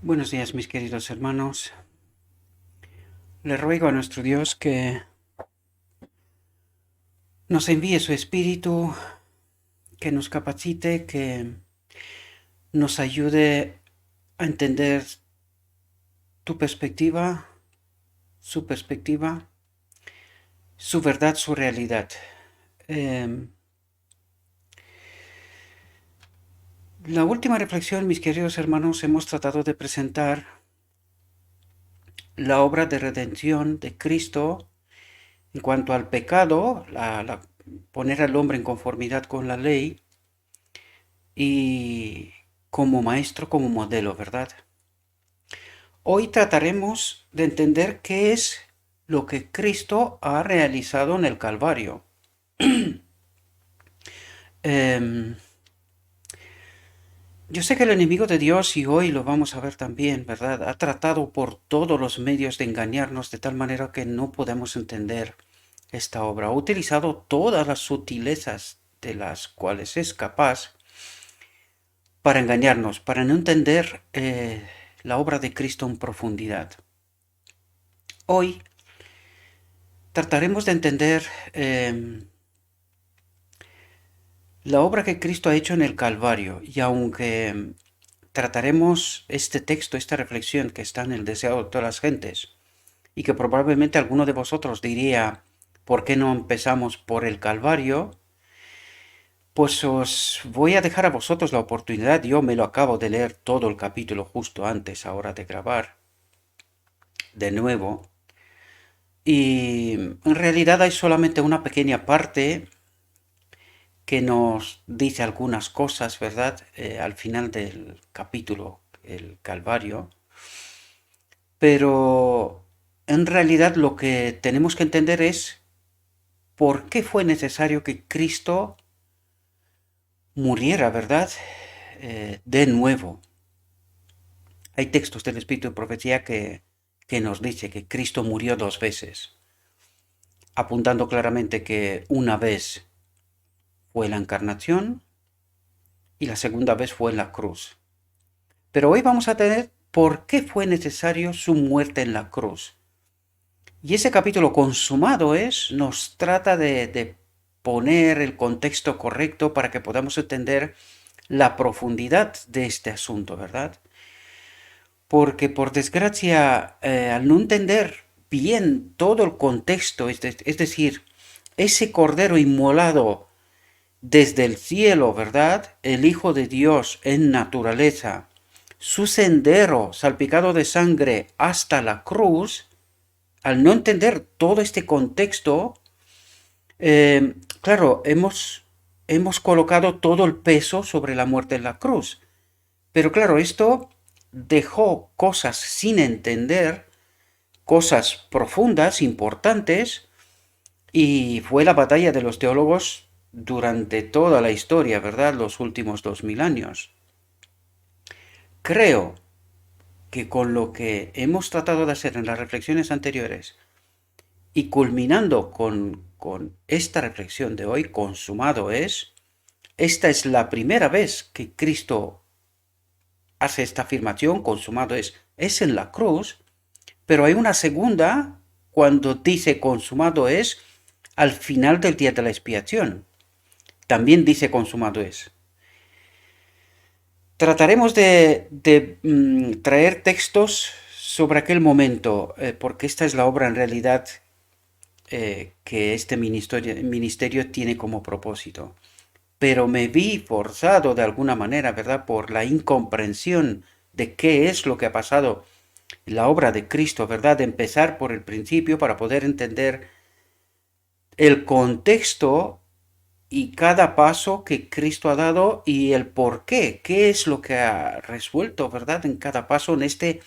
Buenos días, mis queridos hermanos. Le ruego a nuestro Dios que nos envíe su Espíritu, que nos capacite, que nos ayude a entender tu perspectiva, su perspectiva, su verdad, su realidad. Eh, la última reflexión, mis queridos hermanos, hemos tratado de presentar la obra de redención de Cristo en cuanto al pecado, poner al hombre en conformidad con la ley y como maestro, como modelo, ¿verdad? Hoy trataremos de entender qué es lo que Cristo ha realizado en el Calvario. Em, yo sé que el enemigo de Dios, y hoy lo vamos a ver también, ¿verdad? Ha tratado por todos los medios de engañarnos de tal manera que no podemos entender esta obra. Ha utilizado todas las sutilezas de las cuales es capaz para engañarnos, para no entender la obra de Cristo en profundidad. Hoy trataremos de entender la obra que Cristo ha hecho en el Calvario, y aunque trataremos este texto, esta reflexión que está en el deseo de todas las gentes, y que probablemente alguno de vosotros diría, ¿por qué no empezamos por el Calvario? Pues os voy a dejar a vosotros la oportunidad. Yo me lo acabo de leer todo el capítulo justo antes, ahora de grabar de nuevo. Y en realidad hay solamente una pequeña parte que nos dice algunas cosas, ¿verdad? Al final del capítulo, el Calvario. Pero en realidad lo que tenemos que entender es por qué fue necesario que Cristo muriera, ¿verdad? De nuevo. Hay textos del Espíritu de Profecía que nos dice que Cristo murió dos veces, apuntando claramente que una vez fue la encarnación y la segunda vez fue en la cruz. Pero hoy vamos a tener por qué fue necesario su muerte en la cruz. Y ese capítulo consumado nos trata de poner el contexto correcto para que podamos entender la profundidad de este asunto, ¿verdad? Porque por desgracia, al no entender bien todo el contexto, es decir, ese cordero inmolado desde el cielo, ¿verdad? El Hijo de Dios en naturaleza, su sendero salpicado de sangre hasta la cruz, al no entender todo este contexto, claro, hemos colocado todo el peso sobre la muerte en la cruz. Pero claro, esto dejó cosas sin entender, cosas profundas, importantes, y fue la batalla de los teólogos durante toda la historia, ¿verdad? Los últimos 2000 años. Creo que con lo que hemos tratado de hacer en las reflexiones anteriores y culminando con esta reflexión de hoy, consumado esta es la primera vez que Cristo hace esta afirmación, consumado es en la cruz, pero hay una segunda cuando dice consumado es al final del día de la expiación. También dice consumado es. Trataremos de traer textos sobre aquel momento, porque esta es la obra en realidad que este ministerio tiene como propósito. Pero me vi forzado de alguna manera, ¿verdad?, por la incomprensión de qué es lo que ha pasado en la obra de Cristo, ¿verdad?, de empezar por el principio para poder entender el contexto y cada paso que Cristo ha dado y el por qué es lo que ha resuelto, ¿verdad?, en cada paso en este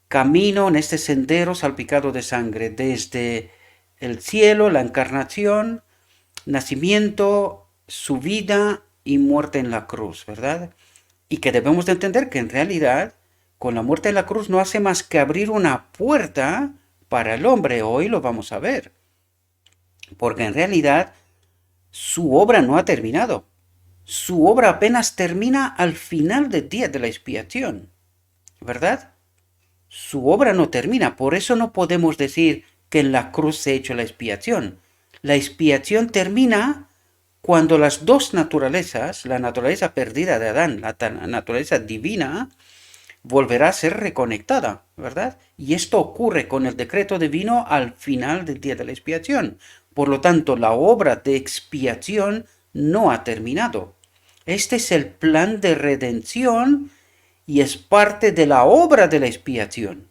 camino, en este sendero salpicado de sangre, desde el cielo, la encarnación, nacimiento, su vida y muerte en la cruz, ¿verdad? Y que debemos de entender que en realidad, con la muerte en la cruz no hace más que abrir una puerta para el hombre. Hoy lo vamos a ver. Porque en realidad su obra no ha terminado. Su obra apenas termina al final del día de la expiación. ¿verdad? Su obra no termina, por eso no podemos decir que en la cruz se ha hecho la expiación. La expiación termina cuando las dos naturalezas, la naturaleza perdida de Adán, la naturaleza divina, volverá a ser reconectada, ¿verdad? Y esto ocurre con el decreto divino al final del día de la expiación. Por lo tanto, la obra de expiación no ha terminado. Este es el plan de redención y es parte de la obra de la expiación.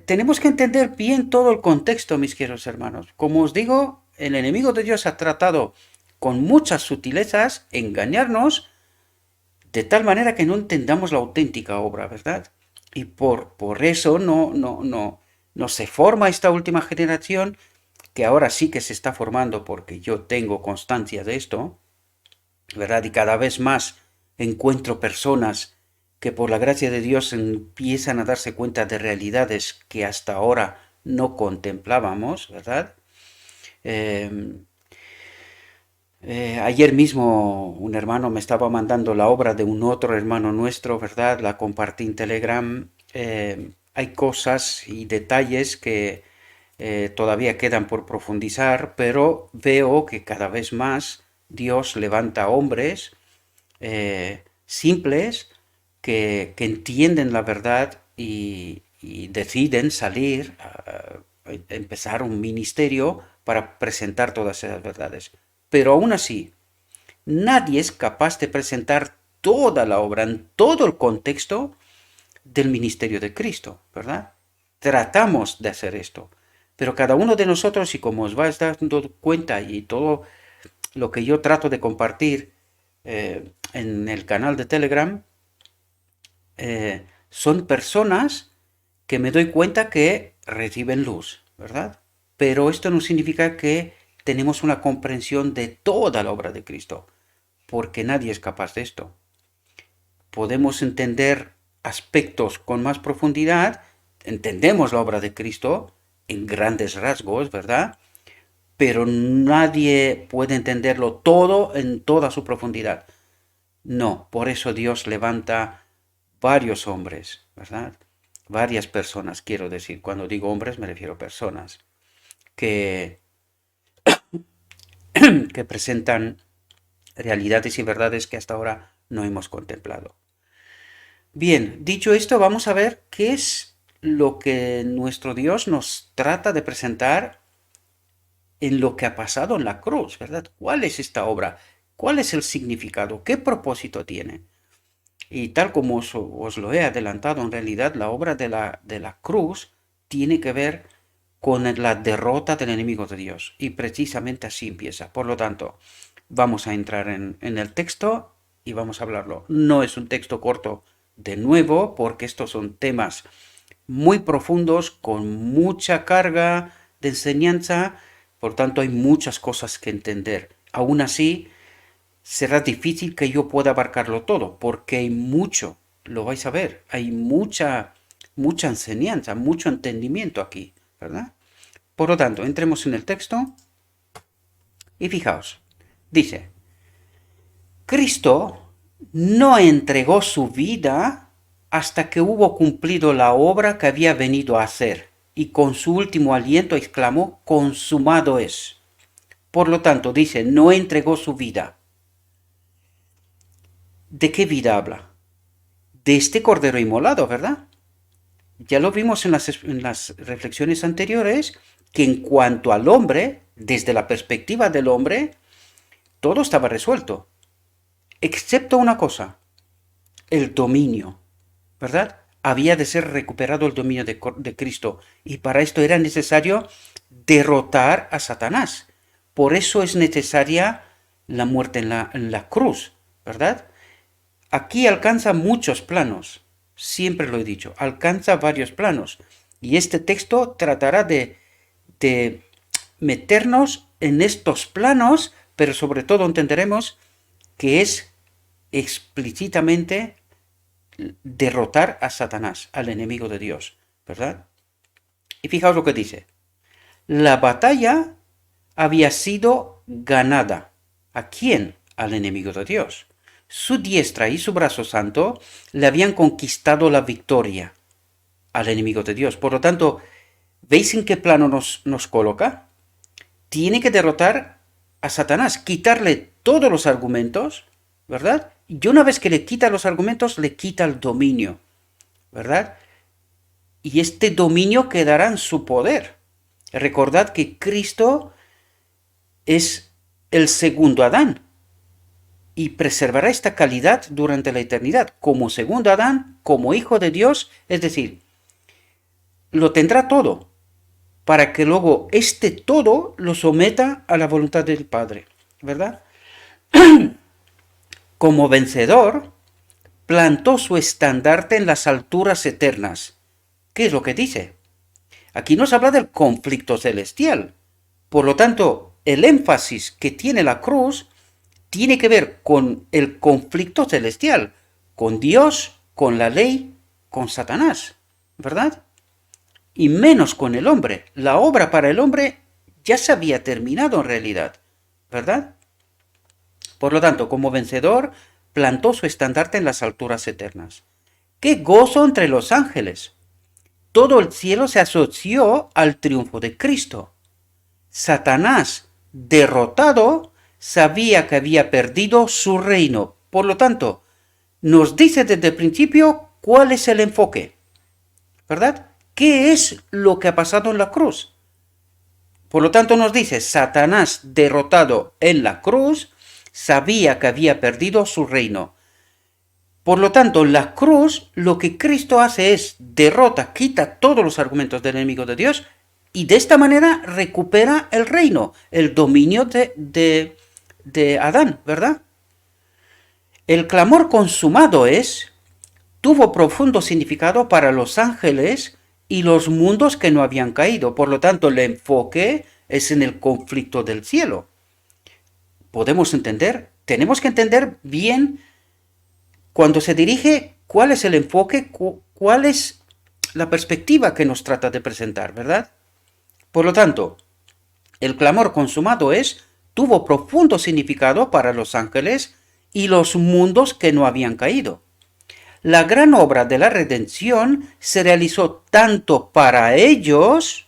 Tenemos que entender bien todo el contexto, mis queridos hermanos. Como os digo, el enemigo de Dios ha tratado con muchas sutilezas engañarnos de tal manera que no entendamos la auténtica obra, ¿verdad? Y por eso no se forma esta última generación, que ahora sí que se está formando porque yo tengo constancia de esto, ¿verdad? Y cada vez más encuentro personas que por la gracia de Dios empiezan a darse cuenta de realidades que hasta ahora no contemplábamos, ¿verdad? Eh, ayer mismo un hermano me estaba mandando la obra de un otro hermano nuestro, ¿verdad? La compartí en Telegram. Hay cosas y detalles que todavía quedan por profundizar, pero veo que cada vez más Dios levanta hombres simples que entienden la verdad y deciden salir a empezar un ministerio para presentar todas esas verdades. Pero aún así, nadie es capaz de presentar toda la obra en todo el contexto del ministerio de Cristo, ¿verdad? Tratamos de hacer esto, pero cada uno de nosotros, y como os vais dando cuenta y todo lo que yo trato de compartir en el canal de Telegram, son personas que me doy cuenta que reciben luz, ¿verdad? Pero esto no significa que tenemos una comprensión de toda la obra de Cristo, porque nadie es capaz de esto. Podemos entender aspectos con más profundidad, entendemos la obra de Cristo en grandes rasgos, ¿verdad? Pero nadie puede entenderlo todo en toda su profundidad. No, por eso Dios levanta varios hombres, ¿verdad? Varias personas, quiero decir. Cuando digo hombres me refiero a personas que, que presentan realidades y verdades que hasta ahora no hemos contemplado. Bien, dicho esto, vamos a ver qué es lo que nuestro Dios nos trata de presentar en lo que ha pasado en la cruz, ¿verdad? ¿Cuál es esta obra? ¿Cuál es el significado? ¿Qué propósito tiene? Y tal como os lo he adelantado, en realidad la obra de la cruz tiene que ver con la derrota del enemigo de Dios. Y precisamente así empieza. Por lo tanto, vamos a entrar en el texto y vamos a hablarlo. No es un texto corto de nuevo, porque estos son temas muy profundos, con mucha carga de enseñanza, por tanto hay muchas cosas que entender. Aún así, será difícil que yo pueda abarcarlo todo, porque hay mucho, lo vais a ver, hay mucha enseñanza, mucho entendimiento aquí, ¿verdad? Por lo tanto, entremos en el texto y fijaos, dice, Cristo no entregó su vida hasta que hubo cumplido la obra que había venido a hacer, y con su último aliento exclamó, consumado es. Por lo tanto, dice, no entregó su vida. ¿De qué vida habla? De este cordero inmolado, ¿verdad? Ya lo vimos en las reflexiones anteriores, que en cuanto al hombre, desde la perspectiva del hombre, todo estaba resuelto, excepto una cosa, el dominio, ¿verdad? Había de ser recuperado el dominio de Cristo, y para esto era necesario derrotar a Satanás. Por eso es necesaria la muerte en la cruz, ¿verdad? Aquí alcanza muchos planos, siempre lo he dicho, alcanza varios planos. Y este texto tratará de meternos en estos planos, pero sobre todo entenderemos que es explícitamente derrotar a Satanás, al enemigo de Dios, ¿verdad? Y fijaos lo que dice. La batalla había sido ganada. ¿A quién? Al enemigo de Dios. su diestra y su brazo santo le habían conquistado la victoria al enemigo de Dios. Por lo tanto, ¿veis en qué plano nos coloca? Tiene que derrotar a Satanás, quitarle todos los argumentos, ¿verdad? Y una vez que le quita los argumentos, le quita el dominio, ¿verdad? Y este dominio quedará en su poder. Recordad que Cristo es el segundo Adán y preservará esta calidad durante la eternidad, como segundo Adán, como hijo de Dios, es decir, lo tendrá todo, para que luego este todo lo someta a la voluntad del Padre, ¿verdad? Como vencedor, plantó su estandarte en las alturas eternas. ¿Qué es lo que dice? Aquí nos habla del conflicto celestial. Por lo tanto, el énfasis que tiene la cruz tiene que ver con el conflicto celestial, con Dios, con la ley, con Satanás, ¿verdad? Y menos con el hombre. La obra para el hombre ya se había terminado en realidad, ¿verdad? Por lo tanto, como vencedor, plantó su estandarte en las alturas eternas. ¡Qué gozo entre los ángeles! Todo el cielo se asoció al triunfo de Cristo. Satanás, derrotado, sabía que había perdido su reino. Por lo tanto, nos dice desde el principio cuál es el enfoque, ¿verdad? ¿Qué es lo que ha pasado en la cruz? Por lo tanto, nos dice, Satanás, derrotado en la cruz, sabía que había perdido su reino. Por lo tanto, la cruz, lo que Cristo hace es derrota, quita todos los argumentos del enemigo de Dios y de esta manera recupera el reino, el dominio de Adán, ¿verdad? El clamor consumado tuvo profundo significado para los ángeles y los mundos que no habían caído. Por lo tanto, el enfoque es en el conflicto del cielo. ¿Podemos entender? Tenemos que entender bien cuando se dirige cuál es el enfoque, cuál es la perspectiva que nos trata de presentar, ¿verdad? Por lo tanto, el clamor consumado tuvo profundo significado para los ángeles y los mundos que no habían caído. La gran obra de la redención se realizó tanto para ellos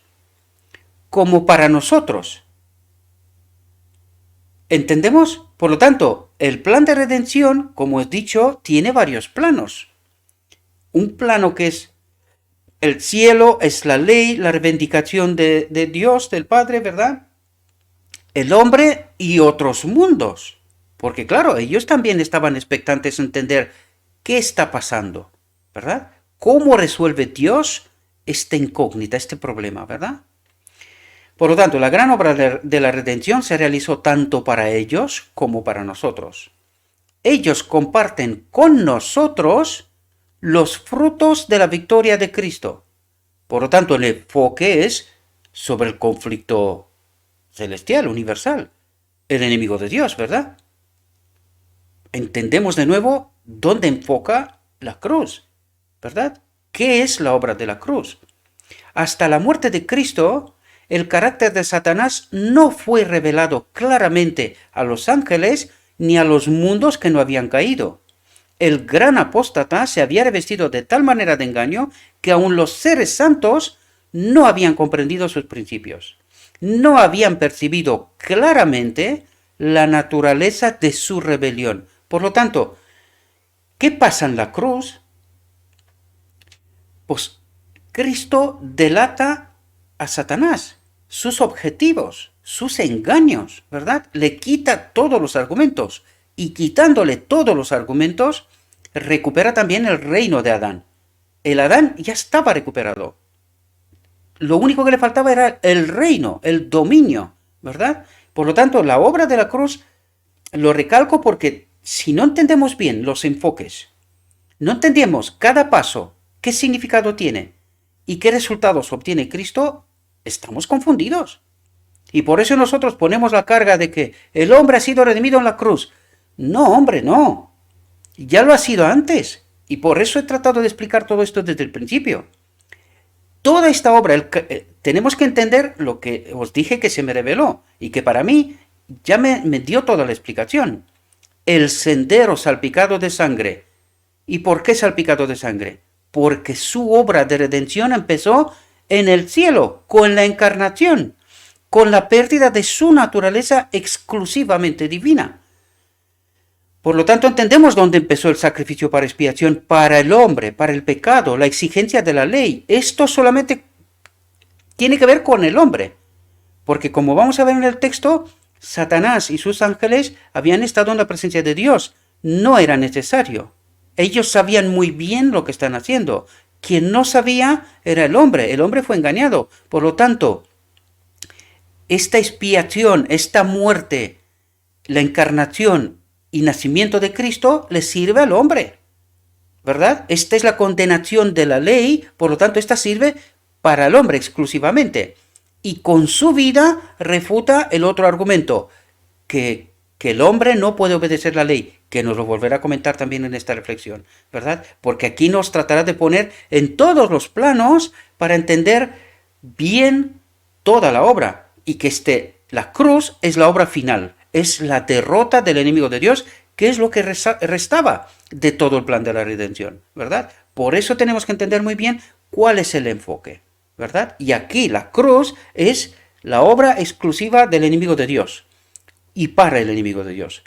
como para nosotros. ¿Entendemos? Por lo tanto, el plan de redención, como he dicho, tiene varios planos. Un plano que es el cielo, es la ley, la reivindicación de Dios, del Padre, ¿verdad? El hombre y otros mundos. Porque claro, ellos también estaban expectantes de entender qué está pasando, ¿verdad? ¿Cómo resuelve Dios esta incógnita, este problema, ¿verdad? Por lo tanto, la gran obra de la redención se realizó tanto para ellos como para nosotros. Ellos comparten con nosotros los frutos de la victoria de Cristo. Por lo tanto, el enfoque es sobre el conflicto celestial, universal, el enemigo de Dios, ¿verdad? Entendemos de nuevo dónde enfoca la cruz, ¿verdad? ¿Qué es la obra de la cruz? Hasta la muerte de Cristo, el carácter de Satanás no fue revelado claramente a los ángeles ni a los mundos que no habían caído. El gran apóstata se había revestido de tal manera de engaño que aun los seres santos no habían comprendido sus principios. No habían percibido claramente la naturaleza de su rebelión. Por lo tanto, ¿qué pasa en la cruz? Pues Cristo delata a Satanás, sus objetivos, sus engaños, ¿verdad? Le quita todos los argumentos y quitándole todos los argumentos, recupera también el reino de Adán. El Adán ya estaba recuperado. Lo único que le faltaba era el reino, el dominio, ¿verdad? Por lo tanto, la obra de la cruz, lo recalco porque si no entendemos bien los enfoques, no entendemos cada paso, qué significado tiene y qué resultados obtiene Cristo, estamos confundidos. Y por eso nosotros ponemos la carga de que el hombre ha sido redimido en la cruz. No, hombre, no. Ya lo ha sido antes. Y por eso he tratado de explicar todo esto desde el principio. Toda esta obra, tenemos que entender lo que os dije que se me reveló y que para mí ya me dio toda la explicación. el sendero salpicado de sangre. ¿Y por qué salpicado de sangre? Porque su obra de redención empezó en el cielo, con la encarnación, con la pérdida de su naturaleza exclusivamente divina. Por lo tanto, entendemos dónde empezó el sacrificio para expiación para el hombre, para el pecado, la exigencia de la ley. Esto solamente tiene que ver con el hombre, porque como vamos a ver en el texto, Satanás y sus ángeles habían estado en la presencia de Dios. No era necesario. Ellos sabían muy bien lo que están haciendo. Quien no sabía era el hombre. El hombre fue engañado. Por lo tanto, esta expiación, esta muerte, la encarnación y nacimiento de Cristo le sirve al hombre, ¿verdad? Esta es la condenación de la ley, por lo tanto, esta sirve para el hombre exclusivamente. Y con su vida refuta el otro argumento, que el hombre no puede obedecer la ley, que nos lo volverá a comentar también en esta reflexión, ¿verdad? Porque aquí nos tratará de poner en todos los planos para entender bien toda la obra, y que la cruz es la obra final, es la derrota del enemigo de Dios, que es lo que restaba de todo el plan de la redención, ¿verdad? Por eso tenemos que entender muy bien cuál es el enfoque, ¿verdad? Y aquí la cruz es la obra exclusiva del enemigo de Dios y para el enemigo de Dios.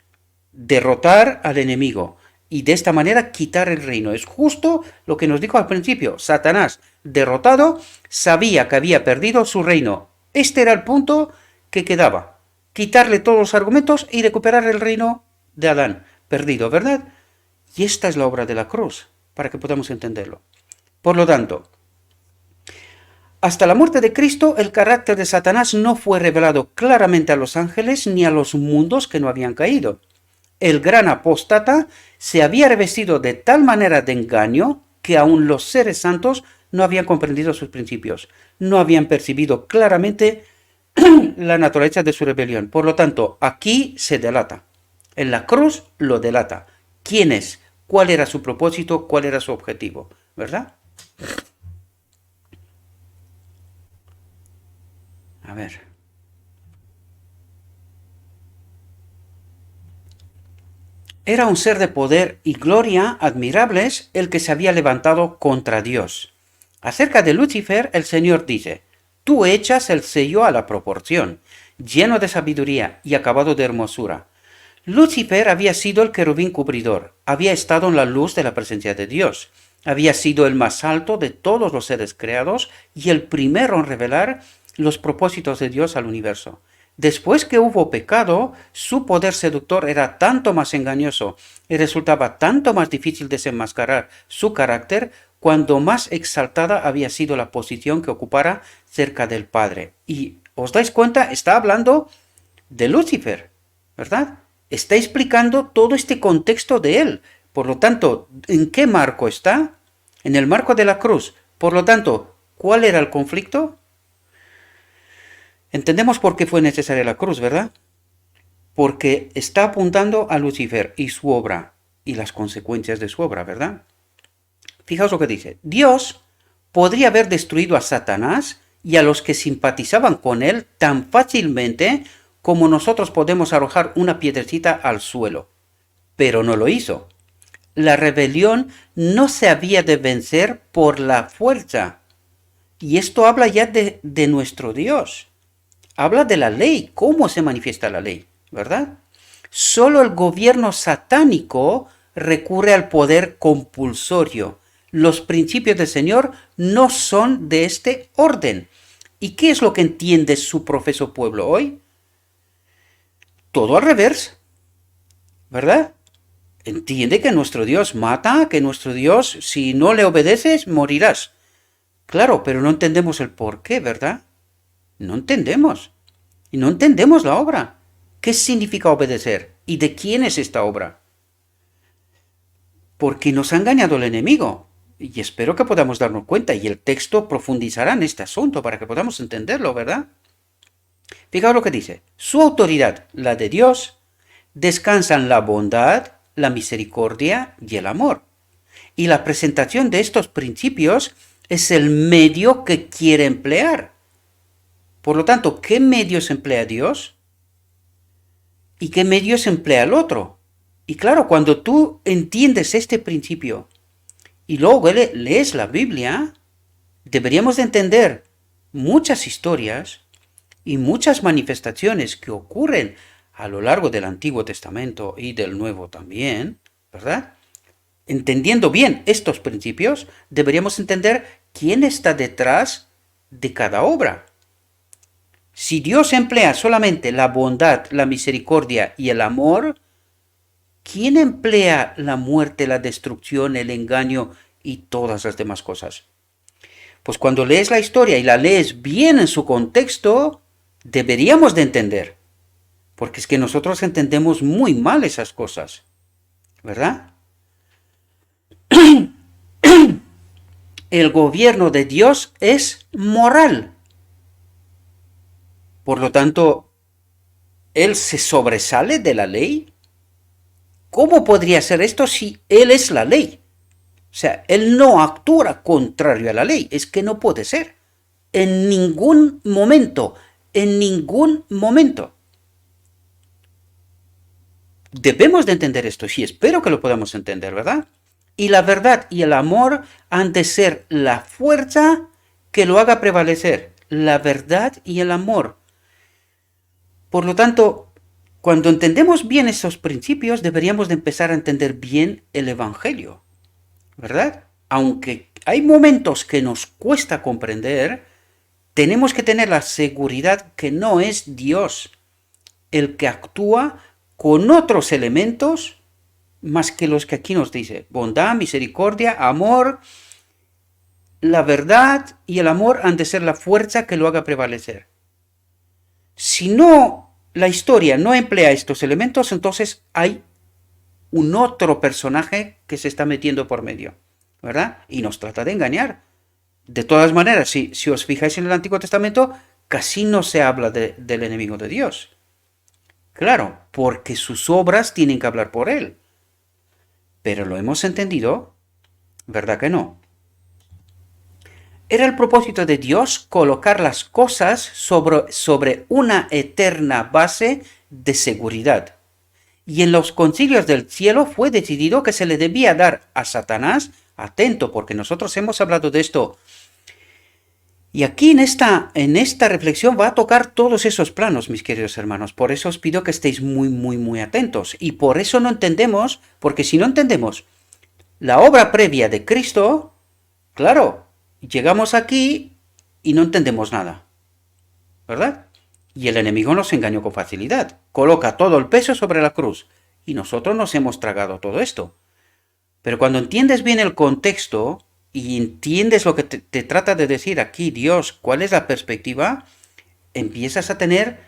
Derrotar al enemigo y de esta manera quitar el reino. Es justo lo que nos dijo al principio. Satanás, derrotado, sabía que había perdido su reino. Este era el punto que quedaba. Quitarle todos los argumentos y recuperar el reino de Adán, perdido, ¿verdad? Y esta es la obra de la cruz, para que podamos entenderlo. Por lo tanto, hasta la muerte de Cristo, el carácter de Satanás no fue revelado claramente a los ángeles ni a los mundos que no habían caído. El gran apóstata se había revestido de tal manera de engaño que aun los seres santos no habían comprendido sus principios, no habían percibido claramente la naturaleza de su rebelión. Por lo tanto, aquí se delata. En la cruz lo delata. ¿Quién es? ¿Cuál era su propósito? ¿Cuál era su objetivo? ¿Verdad? A ver. Era un ser de poder y gloria admirables el que se había levantado contra Dios. Acerca de Lucifer, el Señor dice: tú echas el sello a la proporción, lleno de sabiduría y acabado de hermosura. Lucifer había sido el querubín cubridor, había estado en la luz de la presencia de Dios, había sido el más alto de todos los seres creados y el primero en revelar los propósitos de Dios al universo. Después que hubo pecado, su poder seductor era tanto más engañoso y resultaba tanto más difícil desenmascarar su carácter cuando más exaltada había sido la posición que ocupara cerca del Padre. Y, ¿os dais cuenta? Está hablando de Lucifer, ¿verdad? Está explicando todo este contexto de él. Por lo tanto, ¿en qué marco está? En el marco de la cruz. Por lo tanto, ¿cuál era el conflicto? Entendemos por qué fue necesaria la cruz, ¿verdad? Porque está apuntando a Lucifer y su obra y las consecuencias de su obra, ¿verdad? Fijaos lo que dice. Dios podría haber destruido a Satanás y a los que simpatizaban con él tan fácilmente como nosotros podemos arrojar una piedrecita al suelo. Pero no lo hizo. La rebelión no se había de vencer por la fuerza. Y esto habla ya de nuestro Dios. Habla de la ley, cómo se manifiesta la ley, ¿verdad? Solo el gobierno satánico recurre al poder compulsorio. Los principios del Señor no son de este orden. ¿Y qué es lo que entiende su profeso pueblo hoy? Todo al revés, ¿verdad? Entiende que nuestro Dios mata, que nuestro Dios, si no le obedeces, morirás. Claro, pero no entendemos el por qué, ¿verdad? No entendemos. Y no entendemos la obra. ¿Qué significa obedecer? ¿Y de quién es esta obra? Porque nos ha engañado el enemigo. Y espero que podamos darnos cuenta. Y el texto profundizará en este asunto para que podamos entenderlo, ¿verdad? Fijaos lo que dice. Su autoridad, la de Dios, descansa en la bondad, la misericordia y el amor. Y la presentación de estos principios es el medio que quiere emplear. Por lo tanto, ¿qué medios emplea Dios? ¿Y qué medios emplea el otro? Y claro, cuando tú entiendes este principio y luego lees la Biblia, deberíamos de entender muchas historias y muchas manifestaciones que ocurren a lo largo del Antiguo Testamento y del Nuevo también, ¿verdad? Entendiendo bien estos principios, deberíamos entender quién está detrás de cada obra. Si Dios emplea solamente la bondad, la misericordia y el amor, ¿quién emplea la muerte, la destrucción, el engaño y todas las demás cosas? Pues cuando lees la historia y la lees bien en su contexto, deberíamos de entender. Porque es que nosotros entendemos muy mal esas cosas, ¿verdad? El gobierno de Dios es moral. Por lo tanto, Él se sobresale de la ley. ¿Cómo podría ser esto si Él es la ley? O sea, Él no actúa contrario a la ley. Es que no puede ser. En ningún momento. En ningún momento. Debemos de entender esto, y espero que lo podamos entender, ¿verdad? Y la verdad y el amor han de ser la fuerza que lo haga prevalecer. La verdad y el amor. Por lo tanto, cuando entendemos bien esos principios, deberíamos de empezar a entender bien el Evangelio, ¿verdad? Aunque hay momentos que nos cuesta comprender, tenemos que tener la seguridad que no es Dios el que actúa con otros elementos más que los que aquí nos dice. Bondad, misericordia, amor. La verdad y el amor han de ser la fuerza que lo haga prevalecer. Si no, la historia no emplea estos elementos, entonces hay un otro personaje que se está metiendo por medio, ¿verdad? Y nos trata de engañar. De todas maneras, si os fijáis en el Antiguo Testamento, casi no se habla del enemigo de Dios. Claro, porque sus obras tienen que hablar por él. Pero lo hemos entendido, ¿verdad que no? Era el propósito de Dios colocar las cosas sobre una eterna base de seguridad. Y en los concilios del cielo fue decidido que se le debía dar a Satanás, atento, porque nosotros hemos hablado de esto. Y aquí en esta reflexión va a tocar todos esos planos, mis queridos hermanos. Por eso os pido que estéis muy, muy, muy atentos. Y por eso no entendemos, porque si no entendemos la obra previa de Cristo, claro, llegamos aquí y no entendemos nada, ¿verdad? Y el enemigo nos engañó con facilidad. Coloca todo el peso sobre la cruz. Y nosotros nos hemos tragado todo esto. Pero cuando entiendes bien el contexto y entiendes lo que te trata de decir aquí Dios, cuál es la perspectiva, empiezas a tener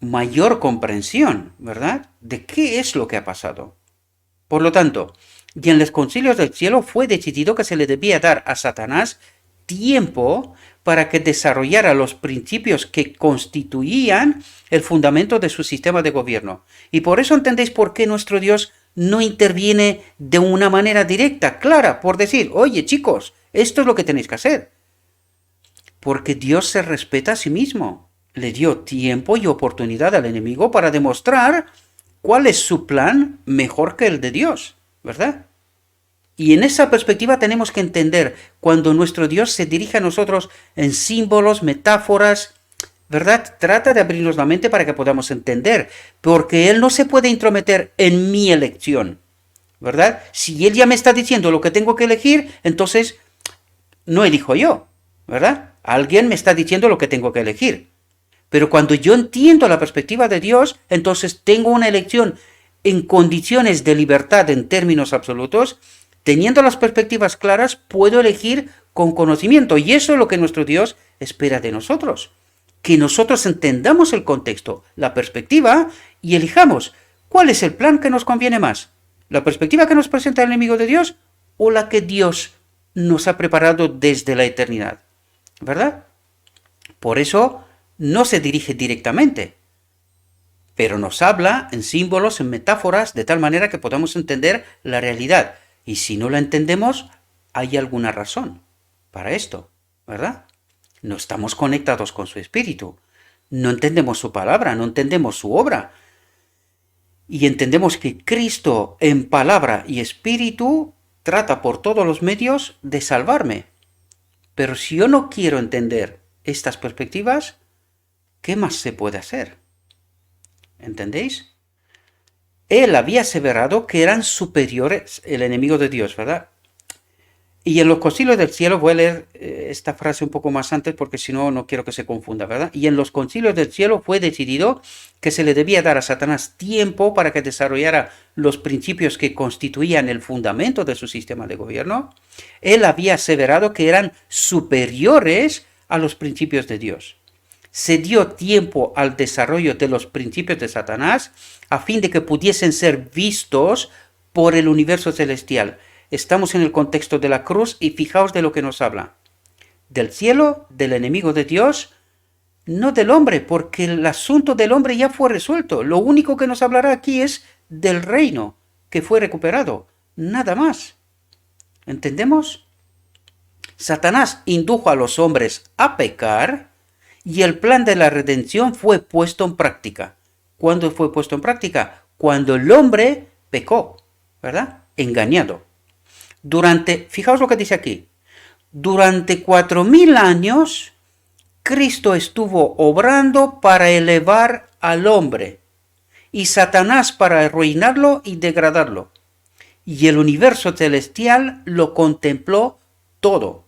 mayor comprensión, ¿verdad? De qué es lo que ha pasado. Por lo tanto, y en los concilios del cielo fue decidido que se le debía dar a Satanás tiempo para que desarrollara los principios que constituían el fundamento de su sistema de gobierno. Y por eso entendéis por qué nuestro Dios no interviene de una manera directa, clara, por decir, oye chicos, esto es lo que tenéis que hacer. Porque Dios se respeta a sí mismo. Le dio tiempo y oportunidad al enemigo para demostrar cuál es su plan mejor que el de Dios, ¿verdad? Y en esa perspectiva tenemos que entender cuando nuestro Dios se dirige a nosotros en símbolos, metáforas, ¿verdad? Trata de abrirnos la mente para que podamos entender, porque Él no se puede intrometer en mi elección, ¿verdad? Si Él ya me está diciendo lo que tengo que elegir, entonces no elijo yo, ¿verdad? Alguien me está diciendo lo que tengo que elegir. Pero cuando yo entiendo la perspectiva de Dios, entonces tengo una elección en condiciones de libertad en términos absolutos. Teniendo las perspectivas claras, puedo elegir con conocimiento. Y eso es lo que nuestro Dios espera de nosotros. Que nosotros entendamos el contexto, la perspectiva, y elijamos cuál es el plan que nos conviene más. ¿La perspectiva que nos presenta el enemigo de Dios o la que Dios nos ha preparado desde la eternidad? ¿Verdad? Por eso no se dirige directamente, pero nos habla en símbolos, en metáforas, de tal manera que podamos entender la realidad. Y si no la entendemos, hay alguna razón para esto, ¿verdad? No estamos conectados con su espíritu. No entendemos su palabra, no entendemos su obra. Y entendemos que Cristo en palabra y espíritu trata por todos los medios de salvarme. Pero si yo no quiero entender estas perspectivas, ¿qué más se puede hacer? ¿Entendéis? Él había aseverado que eran superiores el enemigo de Dios, ¿verdad? Y en los concilios del cielo, voy a leer esta frase un poco más antes porque si no, no quiero que se confunda, ¿verdad? Y en los concilios del cielo fue decidido que se le debía dar a Satanás tiempo para que desarrollara los principios que constituían el fundamento de su sistema de gobierno. Él había aseverado que eran superiores a los principios de Dios. Se dio tiempo al desarrollo de los principios de Satanás a fin de que pudiesen ser vistos por el universo celestial. Estamos en el contexto de la cruz y fijaos de lo que nos habla. Del cielo, del enemigo de Dios, no del hombre, porque el asunto del hombre ya fue resuelto. Lo único que nos hablará aquí es del reino que fue recuperado. Nada más. ¿Entendemos? Satanás indujo a los hombres a pecar y el plan de la redención fue puesto en práctica. ¿Cuándo fue puesto en práctica? Cuando el hombre pecó, ¿verdad? Engañado. Fijaos lo que dice aquí, durante 4000 años, Cristo estuvo obrando para elevar al hombre y Satanás para arruinarlo y degradarlo. Y el universo celestial lo contempló todo.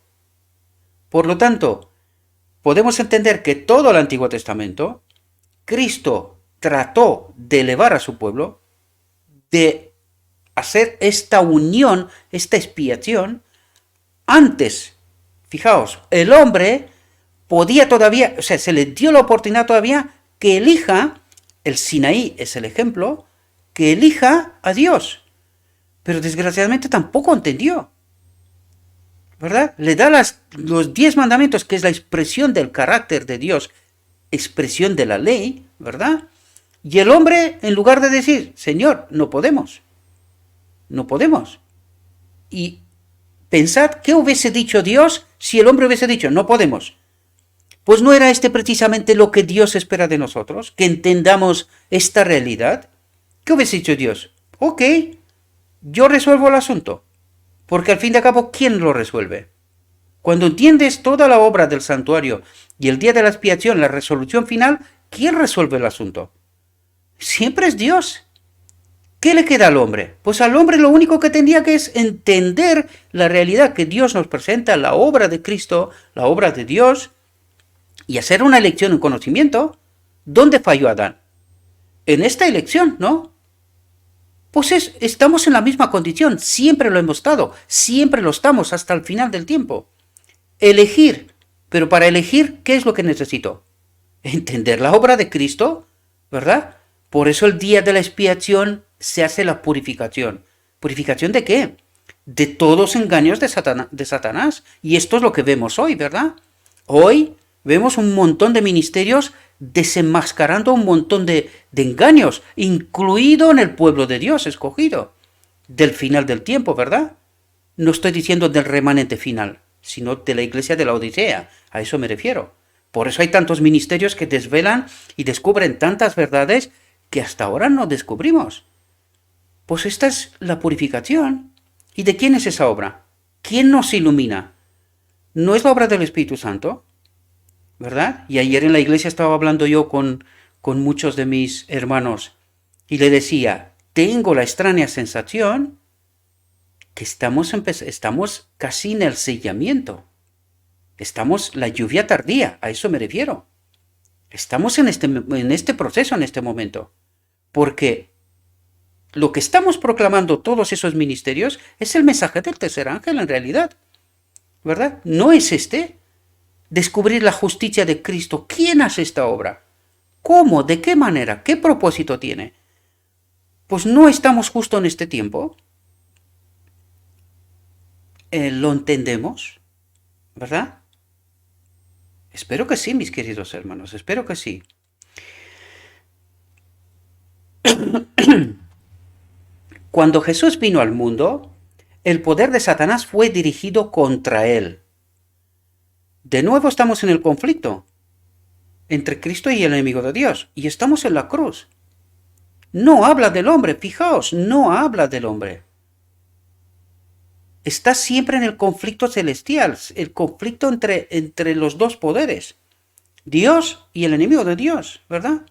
Por lo tanto, podemos entender que todo el Antiguo Testamento, Cristo trató de elevar a su pueblo, de hacer esta unión, esta expiación, antes. Fijaos, el hombre podía todavía, o sea, se le dio la oportunidad todavía que elija, el Sinaí es el ejemplo, que elija a Dios. Pero desgraciadamente tampoco entendió. ¿Verdad? Le da los 10 mandamientos, que es la expresión del carácter de Dios, expresión de la ley, ¿verdad? Y el hombre, en lugar de decir, Señor, no podemos. No podemos. Y pensad qué hubiese dicho Dios si el hombre hubiese dicho, no podemos. Pues no era este precisamente lo que Dios espera de nosotros, que entendamos esta realidad. ¿Qué hubiese dicho Dios? Ok, yo resuelvo el asunto. Porque al fin y al cabo, ¿quién lo resuelve? Cuando entiendes toda la obra del santuario y el día de la expiación, la resolución final, ¿quién resuelve el asunto? Siempre es Dios. ¿Qué le queda al hombre? Pues al hombre lo único que tendría que es entender la realidad que Dios nos presenta, la obra de Cristo, la obra de Dios, y hacer una elección, un conocimiento. ¿Dónde falló Adán? En esta elección, ¿no? Pues estamos en la misma condición, siempre lo hemos estado, siempre lo estamos hasta el final del tiempo. Elegir, pero para elegir, ¿qué es lo que necesito? Entender la obra de Cristo, ¿verdad? Por eso el día de la expiación se hace la purificación. ¿Purificación de qué? De todos los engaños de Satanás. Y esto es lo que vemos hoy, ¿verdad? Hoy vemos un montón de ministerios desenmascarando un montón de engaños, incluido en el pueblo de Dios escogido, del final del tiempo, ¿verdad? No estoy diciendo del remanente final, sino de la iglesia de la Odisea, a eso me refiero. Por eso hay tantos ministerios que desvelan y descubren tantas verdades que hasta ahora no descubrimos. Pues esta es la purificación. ¿Y de quién es esa obra? ¿Quién nos ilumina? ¿No es la obra del Espíritu Santo? ¿Verdad? Y ayer en la iglesia estaba hablando yo con muchos de mis hermanos y le decía, tengo la extraña sensación que estamos casi en el sellamiento. Estamos la lluvia tardía, a eso me refiero. Estamos en este proceso, en este momento. Porque lo que estamos proclamando todos esos ministerios es el mensaje del tercer ángel en realidad. ¿Verdad? No es descubrir la justicia de Cristo. ¿Quién hace esta obra? ¿Cómo? ¿De qué manera? ¿Qué propósito tiene? Pues no estamos justo en este tiempo. ¿Lo entendemos? ¿Verdad? Espero que sí, mis queridos hermanos, espero que sí. Cuando Jesús vino al mundo, el poder de Satanás fue dirigido contra él. De nuevo estamos en el conflicto entre Cristo y el enemigo de Dios, y estamos en la cruz. No habla del hombre, fijaos, no habla del hombre. Está siempre en el conflicto celestial, el conflicto entre los dos poderes, Dios y el enemigo de Dios, ¿verdad?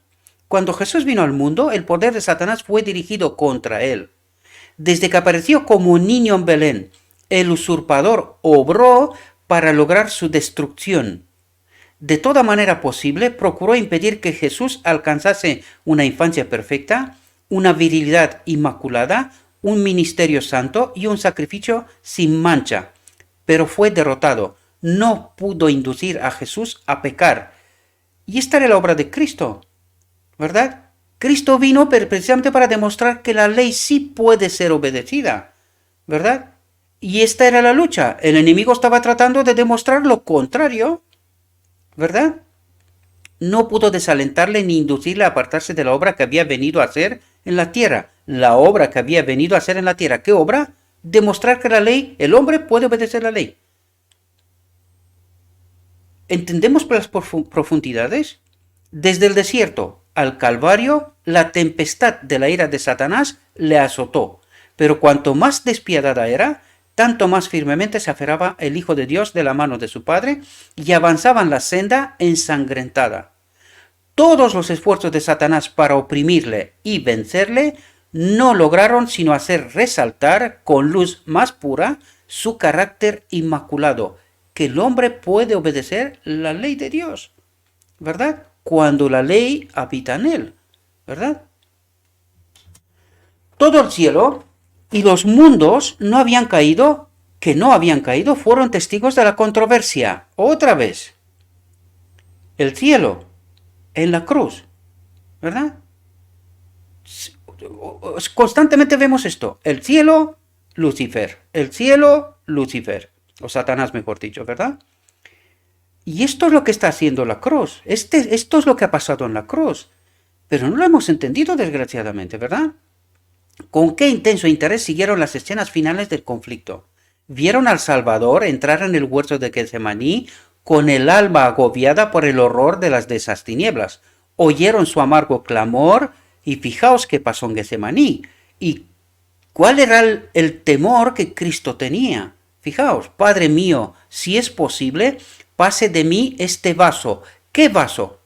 Cuando Jesús vino al mundo, el poder de Satanás fue dirigido contra él. Desde que apareció como un niño en Belén, el usurpador obró para lograr su destrucción. De toda manera posible, procuró impedir que Jesús alcanzase una infancia perfecta, una virilidad inmaculada, un ministerio santo y un sacrificio sin mancha. Pero fue derrotado. No pudo inducir a Jesús a pecar. Y esta era la obra de Cristo, ¿verdad? Cristo vino precisamente para demostrar que la ley sí puede ser obedecida, ¿verdad? Y esta era la lucha. El enemigo estaba tratando de demostrar lo contrario, ¿verdad? No pudo desalentarle ni inducirle a apartarse de la obra que había venido a hacer en la tierra. La obra que había venido a hacer en la tierra. ¿Qué obra? Demostrar que la ley, el hombre puede obedecer la ley. ¿Entendemos las profundidades? Desde el desierto al Calvario, la tempestad de la ira de Satanás le azotó. Pero cuanto más despiadada era, tanto más firmemente se aferraba el Hijo de Dios de la mano de su Padre y avanzaba en la senda ensangrentada. Todos los esfuerzos de Satanás para oprimirle y vencerle no lograron sino hacer resaltar con luz más pura su carácter inmaculado, que el hombre puede obedecer la ley de Dios, ¿verdad? Cuando la ley habita en él, ¿verdad? Todo el cielo y los mundos que no habían caído, fueron testigos de la controversia. Otra vez, el cielo en la cruz, ¿verdad? Constantemente vemos esto, el cielo, Lucifer, o Satanás mejor dicho, ¿verdad? Y esto es lo que está haciendo la cruz, esto es lo que ha pasado en la cruz, pero no lo hemos entendido desgraciadamente, ¿verdad? Con qué intenso interés siguieron las escenas finales del conflicto. Vieron al Salvador entrar en el huerto de Getsemaní con el alma agobiada por el horror de las densas tinieblas. Oyeron su amargo clamor y fijaos qué pasó en Getsemaní y cuál era el temor que Cristo tenía. Fijaos, Padre mío, si es posible, pase de mí este vaso. ¿Qué vaso?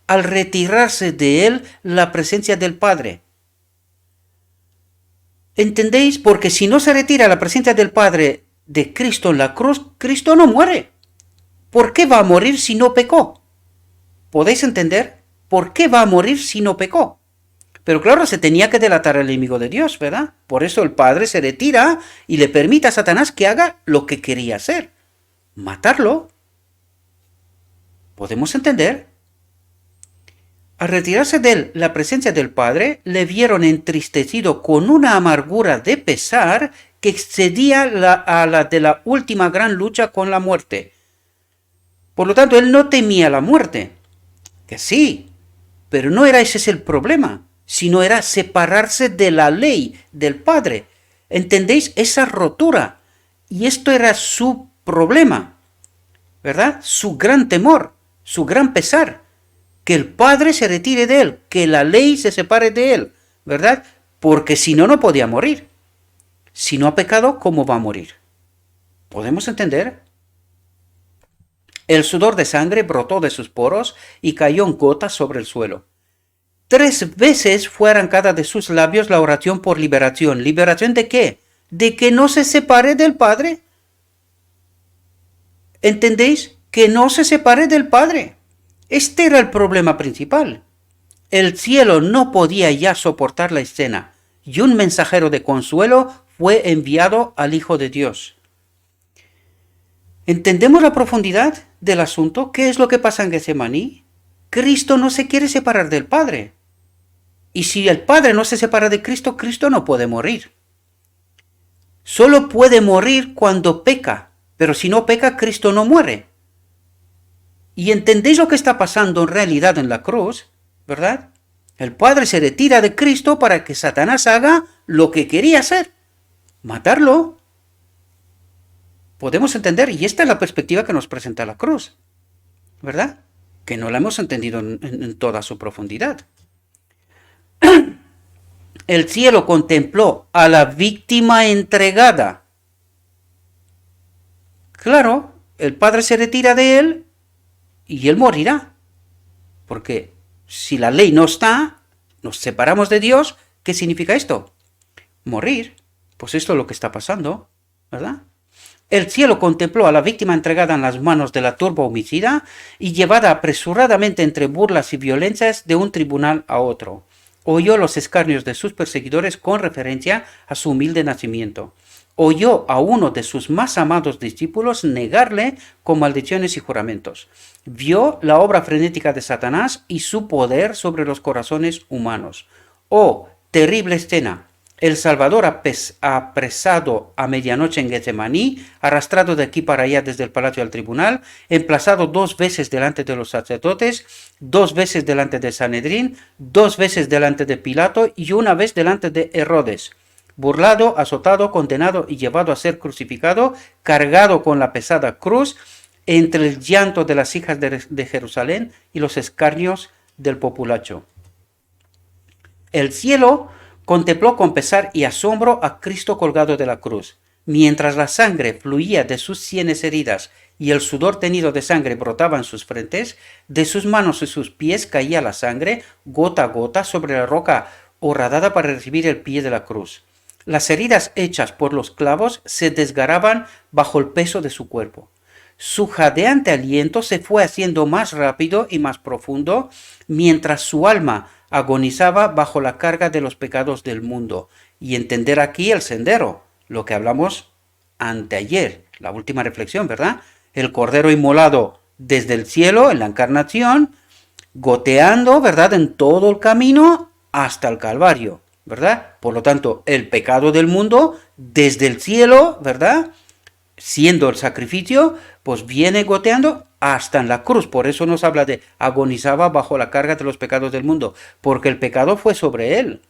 Al retirarse de él la presencia del Padre. ¿Entendéis? Porque si no se retira la presencia del Padre de Cristo en la cruz, Cristo no muere. ¿Por qué va a morir si no pecó? ¿Podéis entender? ¿Por qué va a morir si no pecó? Pero claro, se tenía que delatar al enemigo de Dios, ¿verdad? Por eso el Padre se retira y le permite a Satanás que haga lo que quería hacer. Matarlo. ¿Podemos entender? Al retirarse de él la presencia del Padre, le vieron entristecido con una amargura de pesar que excedía a la de la última gran lucha con la muerte. Por lo tanto, él no temía la muerte. Que sí, pero no era ese el problema, sino era separarse de la ley del Padre. ¿Entendéis? Esa rotura. Y esto era su problema, ¿verdad? Su gran temor, su gran pesar. Que el Padre se retire de él, que la ley se separe de él, ¿verdad? Porque si no, no podía morir. Si no ha pecado, ¿cómo va a morir? ¿Podemos entender? El sudor de sangre brotó de sus poros y cayó en gotas sobre el suelo. 3 veces fue arrancada de sus labios la oración por liberación. ¿Liberación de qué? ¿De que no se separe del Padre? ¿Entendéis? Que no se separe del Padre. Este era el problema principal. El cielo no podía ya soportar la escena, y un mensajero de consuelo fue enviado al Hijo de Dios. ¿Entendemos la profundidad del asunto? ¿Qué es lo que pasa en Getsemaní? Cristo no se quiere separar del Padre. Y si el Padre no se separa de Cristo, Cristo no puede morir. Solo puede morir cuando peca, pero si no peca, Cristo no muere. Y entendéis lo que está pasando en realidad en la cruz, ¿verdad? El Padre se retira de Cristo para que Satanás haga lo que quería hacer, matarlo. Podemos entender, y esta es la perspectiva que nos presenta la cruz, ¿verdad? Que no la hemos entendido en toda su profundidad. El cielo contempló a la víctima entregada. Claro, el Padre se retira de él y él morirá. Porque si la ley no está, nos separamos de Dios, ¿qué significa esto? Morir. Pues esto es lo que está pasando, ¿verdad? El cielo contempló a la víctima entregada en las manos de la turba homicida y llevada apresuradamente entre burlas y violencias de un tribunal a otro. Oyó los escarnios de sus perseguidores con referencia a su humilde nacimiento. Oyó a uno de sus más amados discípulos negarle con maldiciones y juramentos. Vio la obra frenética de Satanás y su poder sobre los corazones humanos. Oh, terrible escena. El Salvador apresado a medianoche en Getsemaní, arrastrado de aquí para allá desde el palacio al tribunal, emplazado 2 veces delante de los sacerdotes, 2 veces delante de Sanedrín, 2 veces delante de Pilato y 1 vez delante de Herodes. Burlado, azotado, condenado y llevado a ser crucificado, cargado con la pesada cruz, entre el llanto de las hijas de Jerusalén y los escarnios del populacho. El cielo contempló con pesar y asombro a Cristo colgado de la cruz. Mientras la sangre fluía de sus sienes heridas y el sudor tenido de sangre brotaba en sus frentes, de sus manos y sus pies caía la sangre, gota a gota, sobre la roca horadada para recibir el pie de la cruz. Las heridas hechas por los clavos se desgarraban bajo el peso de su cuerpo. Su jadeante aliento se fue haciendo más rápido y más profundo, mientras su alma agonizaba bajo la carga de los pecados del mundo. Y entender aquí el sendero, lo que hablamos anteayer, la última reflexión, ¿verdad? El Cordero inmolado desde el cielo, en la encarnación, goteando, ¿verdad?, en todo el camino hasta el Calvario, ¿verdad? Por lo tanto, el pecado del mundo desde el cielo, ¿verdad?, siendo el sacrificio, pues viene goteando hasta en la cruz. Por eso nos habla de agonizaba bajo la carga de los pecados del mundo, porque el pecado fue sobre él,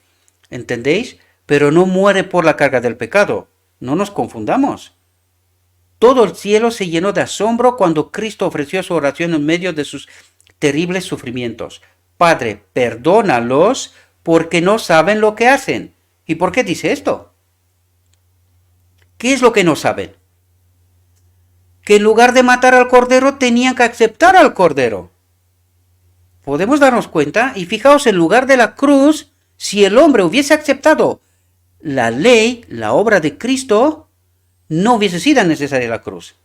¿entendéis? Pero no muere por la carga del pecado, no nos confundamos. Todo el cielo se llenó de asombro cuando Cristo ofreció su oración en medio de sus terribles sufrimientos. Padre, perdónalos porque no saben lo que hacen. ¿Y por qué dice esto? ¿Qué es lo que no saben? Que en lugar de matar al cordero tenían que aceptar al cordero. Podemos darnos cuenta, y fijaos, en lugar de la cruz, si el hombre hubiese aceptado la ley, la obra de Cristo, no hubiese sido necesaria la cruz.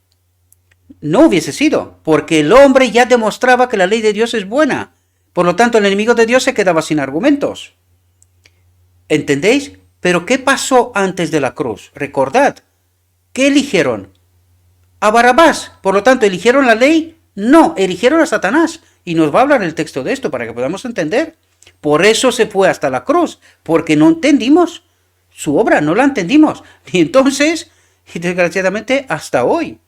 No hubiese sido, porque el hombre ya demostraba que la ley de Dios es buena. Por lo tanto, el enemigo de Dios se quedaba sin argumentos. ¿Entendéis? Pero ¿qué pasó antes de la cruz? Recordad, ¿qué eligieron? A Barrabás. Por lo tanto, ¿eligieron la ley? No, eligieron a Satanás. Y nos va a hablar el texto de esto para que podamos entender. Por eso se fue hasta la cruz, porque no entendimos su obra, no la entendimos. Y entonces, y desgraciadamente, hasta hoy,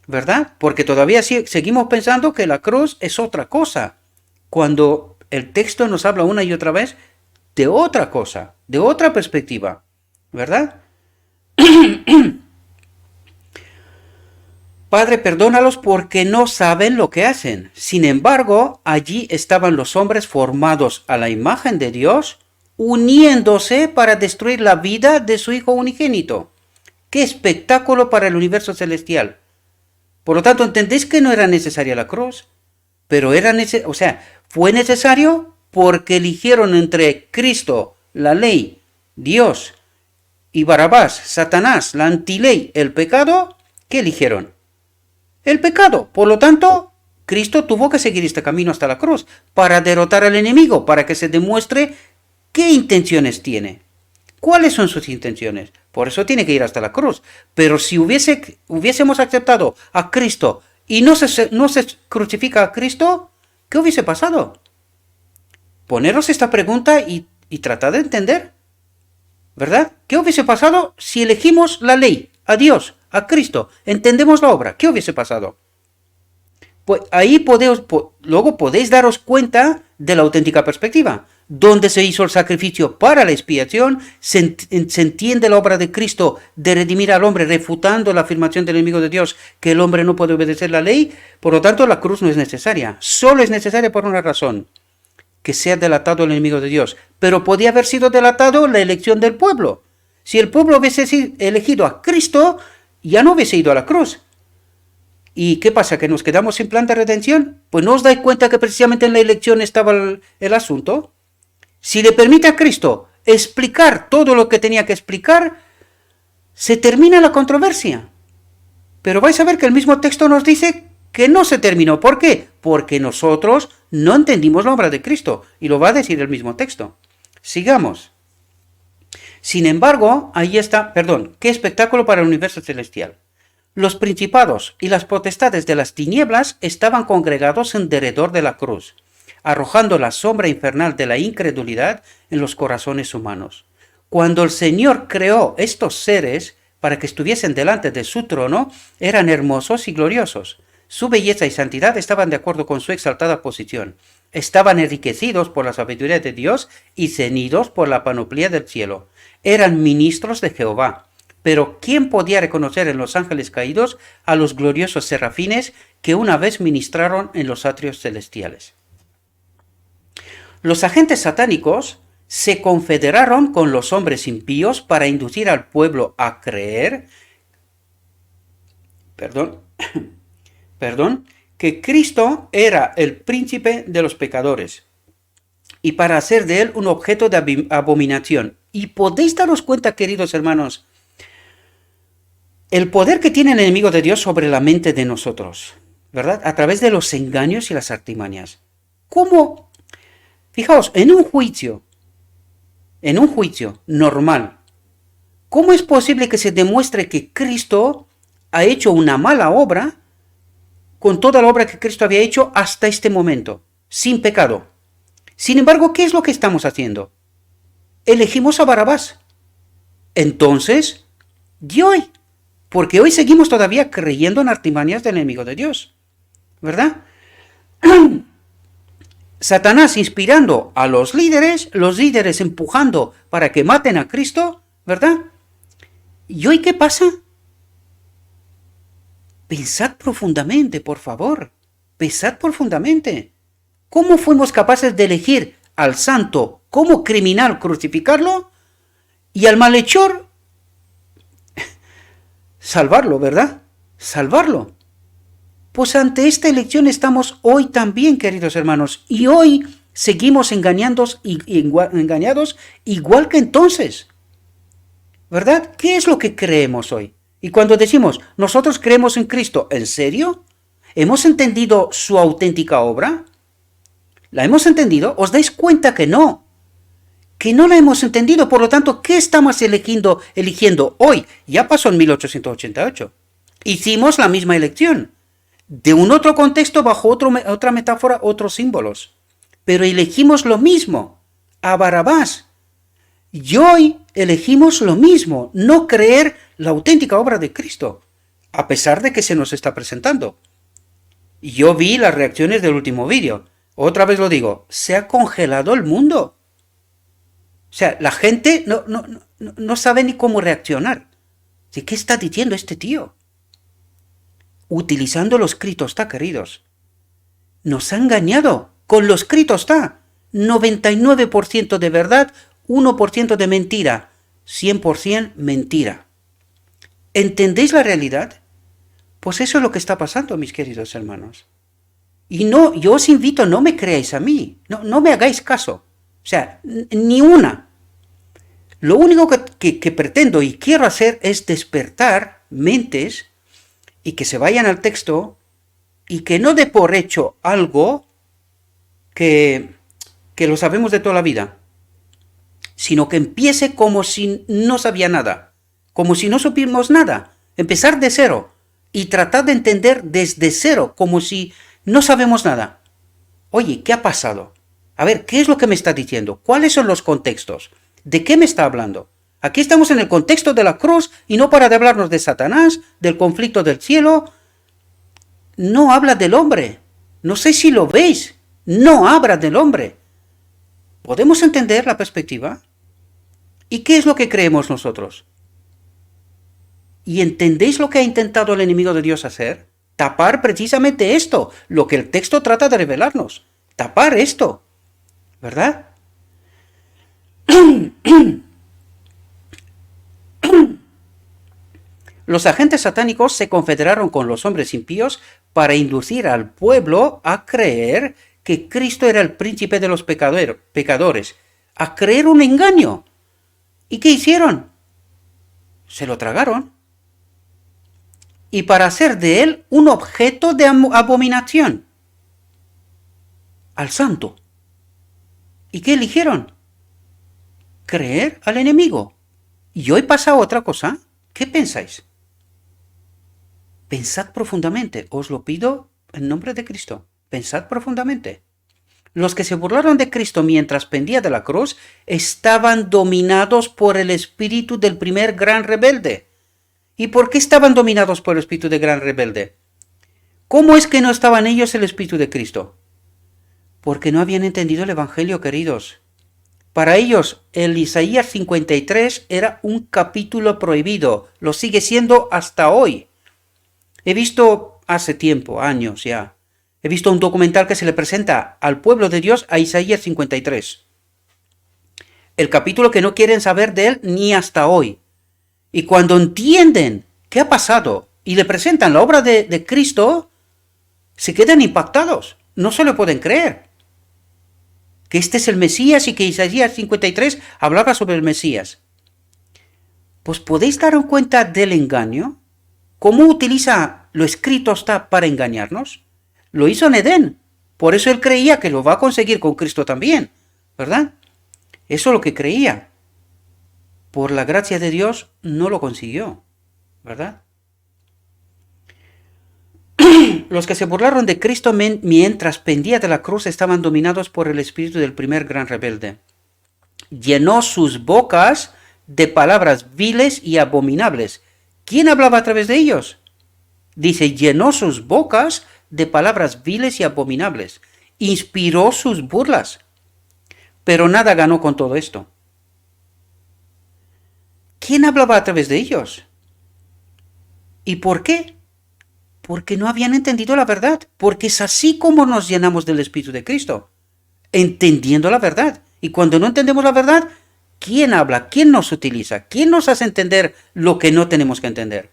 ¿verdad? Porque todavía seguimos pensando que la cruz es otra cosa, cuando el texto nos habla una y otra vez de otra cosa, de otra perspectiva, ¿verdad? Padre, perdónalos porque no saben lo que hacen. Sin embargo, allí estaban los hombres formados a la imagen de Dios, uniéndose para destruir la vida de su Hijo unigénito. ¡Qué espectáculo para el universo celestial! Por lo tanto, ¿entendéis que no era necesaria la cruz? Pero fue necesario porque eligieron entre Cristo, la ley, Dios, y Barrabás, Satanás, la antiley, el pecado. ¿Qué eligieron? El pecado. Por lo tanto, Cristo tuvo que seguir este camino hasta la cruz para derrotar al enemigo, para que se demuestre qué intenciones tiene. ¿Cuáles son sus intenciones? Por eso tiene que ir hasta la cruz. Pero si hubiésemos aceptado a Cristo y no se crucifica a Cristo, ¿qué hubiese pasado? Poneros esta pregunta y tratad de entender, ¿verdad? ¿Qué hubiese pasado si elegimos la ley, a Dios, a Cristo, entendemos la obra? ¿Qué hubiese pasado? Pues ahí luego podéis daros cuenta de la auténtica perspectiva. Donde se hizo el sacrificio para la expiación, se entiende la obra de Cristo de redimir al hombre, refutando la afirmación del enemigo de Dios que el hombre no puede obedecer la ley. Por lo tanto, la cruz no es necesaria. Solo es necesaria por una razón: que sea delatado el enemigo de Dios, pero podía haber sido delatado la elección del pueblo. Si el pueblo hubiese elegido a Cristo, ya no hubiese ido a la cruz. ¿Y qué pasa? ¿Que nos quedamos sin plan de redención? Pues no os dais cuenta que precisamente en la elección estaba el asunto. Si le permite a Cristo explicar todo lo que tenía que explicar, se termina la controversia. Pero vais a ver que el mismo texto nos dice que no se terminó. ¿Por qué? Porque nosotros no entendimos la obra de Cristo. Y lo va a decir el mismo texto. Sigamos. Sin embargo, ahí está, qué espectáculo para el universo celestial. Los principados y las potestades de las tinieblas estaban congregados en derredor de la cruz, arrojando la sombra infernal de la incredulidad en los corazones humanos. Cuando el Señor creó estos seres para que estuviesen delante de su trono, eran hermosos y gloriosos. Su belleza y santidad estaban de acuerdo con su exaltada posición. Estaban enriquecidos por la sabiduría de Dios y ceñidos por la panoplia del cielo. Eran ministros de Jehová. Pero ¿quién podía reconocer en los ángeles caídos a los gloriosos serafines que una vez ministraron en los atrios celestiales? Los agentes satánicos se confederaron con los hombres impíos para inducir al pueblo a creer, que Cristo era el príncipe de los pecadores y para hacer de él un objeto de abominación. Y podéis daros cuenta, queridos hermanos, el poder que tiene el enemigo de Dios sobre la mente de nosotros, ¿verdad? A través de los engaños y las artimañas. ¿Cómo? Fijaos, en un juicio normal, ¿cómo es posible que se demuestre que Cristo ha hecho una mala obra con toda la obra que Cristo había hecho hasta este momento, sin pecado? Sin embargo, ¿qué es lo que estamos haciendo? Elegimos a Barrabás. Entonces, ¿y hoy? Porque hoy seguimos todavía creyendo en artimañas del enemigo de Dios, ¿verdad? Satanás inspirando a los líderes empujando para que maten a Cristo, ¿verdad? ¿Y hoy qué pasa? Pensad profundamente, por favor. Pensad profundamente. ¿Cómo fuimos capaces de elegir al santo como criminal, crucificarlo, y al malhechor salvarlo, ¿verdad? Salvarlo. Pues ante esta elección estamos hoy también, queridos hermanos, y hoy seguimos engañados igual que entonces, ¿verdad? ¿Qué es lo que creemos hoy? Y cuando decimos, nosotros creemos en Cristo, ¿en serio? ¿Hemos entendido su auténtica obra? ¿La hemos entendido? ¿Os dais cuenta que no? Que no la hemos entendido, por lo tanto, ¿qué estamos eligiendo hoy? Ya pasó en 1888. Hicimos la misma elección, de un otro contexto, bajo otra metáfora, otros símbolos. Pero elegimos lo mismo, a Barrabás. Y hoy elegimos lo mismo, no creer la auténtica obra de Cristo, a pesar de que se nos está presentando. Y yo vi las reacciones del último vídeo. Otra vez lo digo, se ha congelado el mundo. O sea, la gente no sabe ni cómo reaccionar. ¿Qué está diciendo este tío? Utilizando los Critostá, queridos. Nos ha engañado. Con los Critostá. 99% de verdad, 1% de mentira. 100% mentira. ¿Entendéis la realidad? Pues eso es lo que está pasando, mis queridos hermanos. Y no, yo os invito, no me creáis a mí. No me hagáis caso. O sea, ni una. Lo único que pretendo y quiero hacer es despertar mentes y que se vayan al texto y que no dé por hecho algo que lo sabemos de toda la vida, sino que empiece como si no sabía nada, como si no supiéramos nada, empezar de cero y tratar de entender desde cero, como si no sabemos nada. Oye, ¿qué ha pasado? A ver, ¿qué es lo que me está diciendo? ¿Cuáles son los contextos? ¿De qué me está hablando? Aquí estamos en el contexto de la cruz y no para de hablarnos de Satanás, del conflicto del cielo. No habla del hombre. No sé si lo veis. No habla del hombre. ¿Podemos entender la perspectiva? ¿Y qué es lo que creemos nosotros? ¿Y entendéis lo que ha intentado el enemigo de Dios hacer? Tapar precisamente esto, lo que el texto trata de revelarnos. Tapar esto. ¿verdad? Los agentes satánicos se confederaron con los hombres impíos para inducir al pueblo a creer que Cristo era el príncipe de los pecadores, a creer un engaño. ¿Y qué hicieron? Se lo tragaron. Y para hacer de él un objeto de abominación al santo. ¿Y qué eligieron? Creer al enemigo. Y hoy pasa otra cosa. ¿Qué pensáis? Pensad profundamente, os lo pido en nombre de Cristo. Pensad profundamente. Los que se burlaron de Cristo mientras pendía de la cruz estaban dominados por el espíritu del primer gran rebelde. ¿Y por qué estaban dominados por el espíritu del gran rebelde? ¿Cómo es que no estaban ellos el espíritu de Cristo? Porque no habían entendido el Evangelio, queridos. Para ellos, el Isaías 53 era un capítulo prohibido. Lo sigue siendo hasta hoy. He visto hace tiempo, años ya, he visto un documental que se le presenta al pueblo de Dios a Isaías 53. El capítulo que no quieren saber de él ni hasta hoy. Y cuando entienden qué ha pasado y le presentan la obra de Cristo, se quedan impactados. No se lo pueden creer. Que este es el Mesías y que Isaías 53 hablaba sobre el Mesías. Pues podéis daros cuenta del engaño. ¿Cómo utiliza lo escrito está para engañarnos? Lo hizo en Edén. Por eso él creía que lo va a conseguir con Cristo también, ¿verdad? Eso es lo que creía. Por la gracia de Dios no lo consiguió, ¿verdad? Los que se burlaron de Cristo mientras pendía de la cruz estaban dominados por el espíritu del primer gran rebelde. Llenó sus bocas de palabras viles y abominables. ¿Quién hablaba a través de ellos? Dice, llenó sus bocas de palabras viles y abominables. Inspiró sus burlas. Pero nada ganó con todo esto. ¿Quién hablaba a través de ellos? ¿Y por qué? Porque no habían entendido la verdad. Porque es así como nos llenamos del Espíritu de Cristo. Entendiendo la verdad. Y cuando no entendemos la verdad, ¿quién habla? ¿Quién nos utiliza? ¿Quién nos hace entender lo que no tenemos que entender?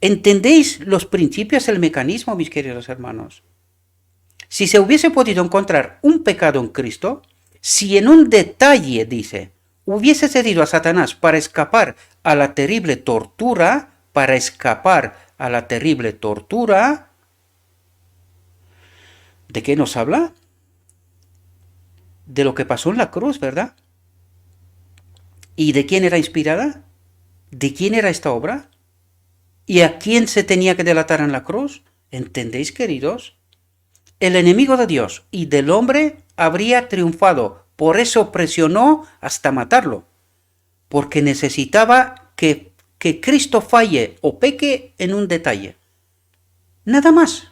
¿Entendéis los principios, el mecanismo, mis queridos hermanos? Si se hubiese podido encontrar un pecado en Cristo, si en un detalle, dice, hubiese cedido a Satanás para escapar a la terrible tortura, ¿de qué nos habla? De lo que pasó en la cruz, ¿verdad? ¿Y de quién era inspirada? ¿De quién era esta obra? ¿Y a quién se tenía que delatar en la cruz? ¿Entendéis, queridos? El enemigo de Dios y del hombre habría triunfado. Por eso presionó hasta matarlo. Porque necesitaba que Cristo falle o peque en un detalle. Nada más,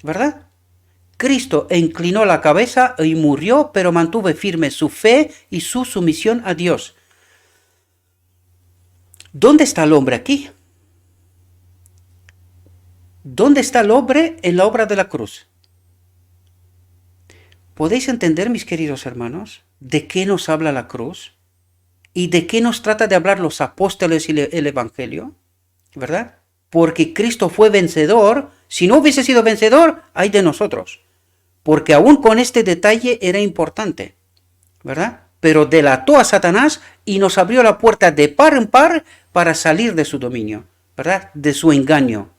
¿verdad? Cristo inclinó la cabeza y murió, pero mantuvo firme su fe y su sumisión a Dios. ¿Dónde está el hombre aquí? ¿Dónde está el hombre en la obra de la cruz? ¿Podéis entender, mis queridos hermanos, de qué nos habla la cruz? ¿Y de qué nos trata de hablar los apóstoles y el Evangelio? ¿Verdad? Porque Cristo fue vencedor. Si no hubiese sido vencedor, ay de nosotros. Porque aún con este detalle era importante, ¿verdad? Pero delató a Satanás y nos abrió la puerta de par en par para salir de su dominio, ¿verdad? De su engaño.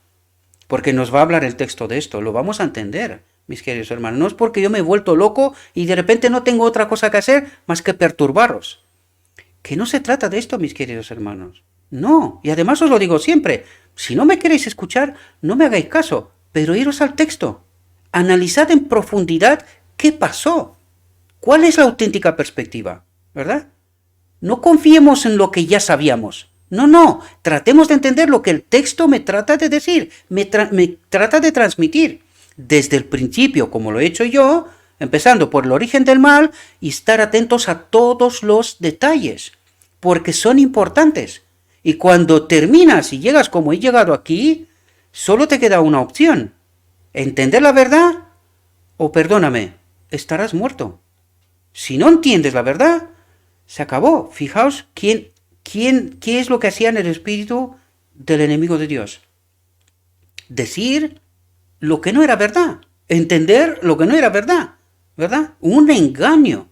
Porque nos va a hablar el texto de esto, lo vamos a entender, mis queridos hermanos. No es porque yo me he vuelto loco y de repente no tengo otra cosa que hacer más que perturbaros. Que no se trata de esto, mis queridos hermanos. No, y además os lo digo siempre, si no me queréis escuchar, no me hagáis caso, pero iros al texto. Analizad en profundidad qué pasó. ¿Cuál es la auténtica perspectiva? ¿Verdad? No confiemos en lo que ya sabíamos. No, tratemos de entender lo que el texto me trata de decir, me trata de transmitir. Desde el principio, como lo he hecho yo, empezando por el origen del mal y estar atentos a todos los detalles, porque son importantes. Y cuando terminas y llegas como he llegado aquí, solo te queda una opción. Entender la verdad o, perdóname, estarás muerto. Si no entiendes la verdad, se acabó. Fijaos qué es lo que hacía en el espíritu del enemigo de Dios. Decir lo que no era verdad. Entender lo que no era verdad. ¿Verdad? Un engaño.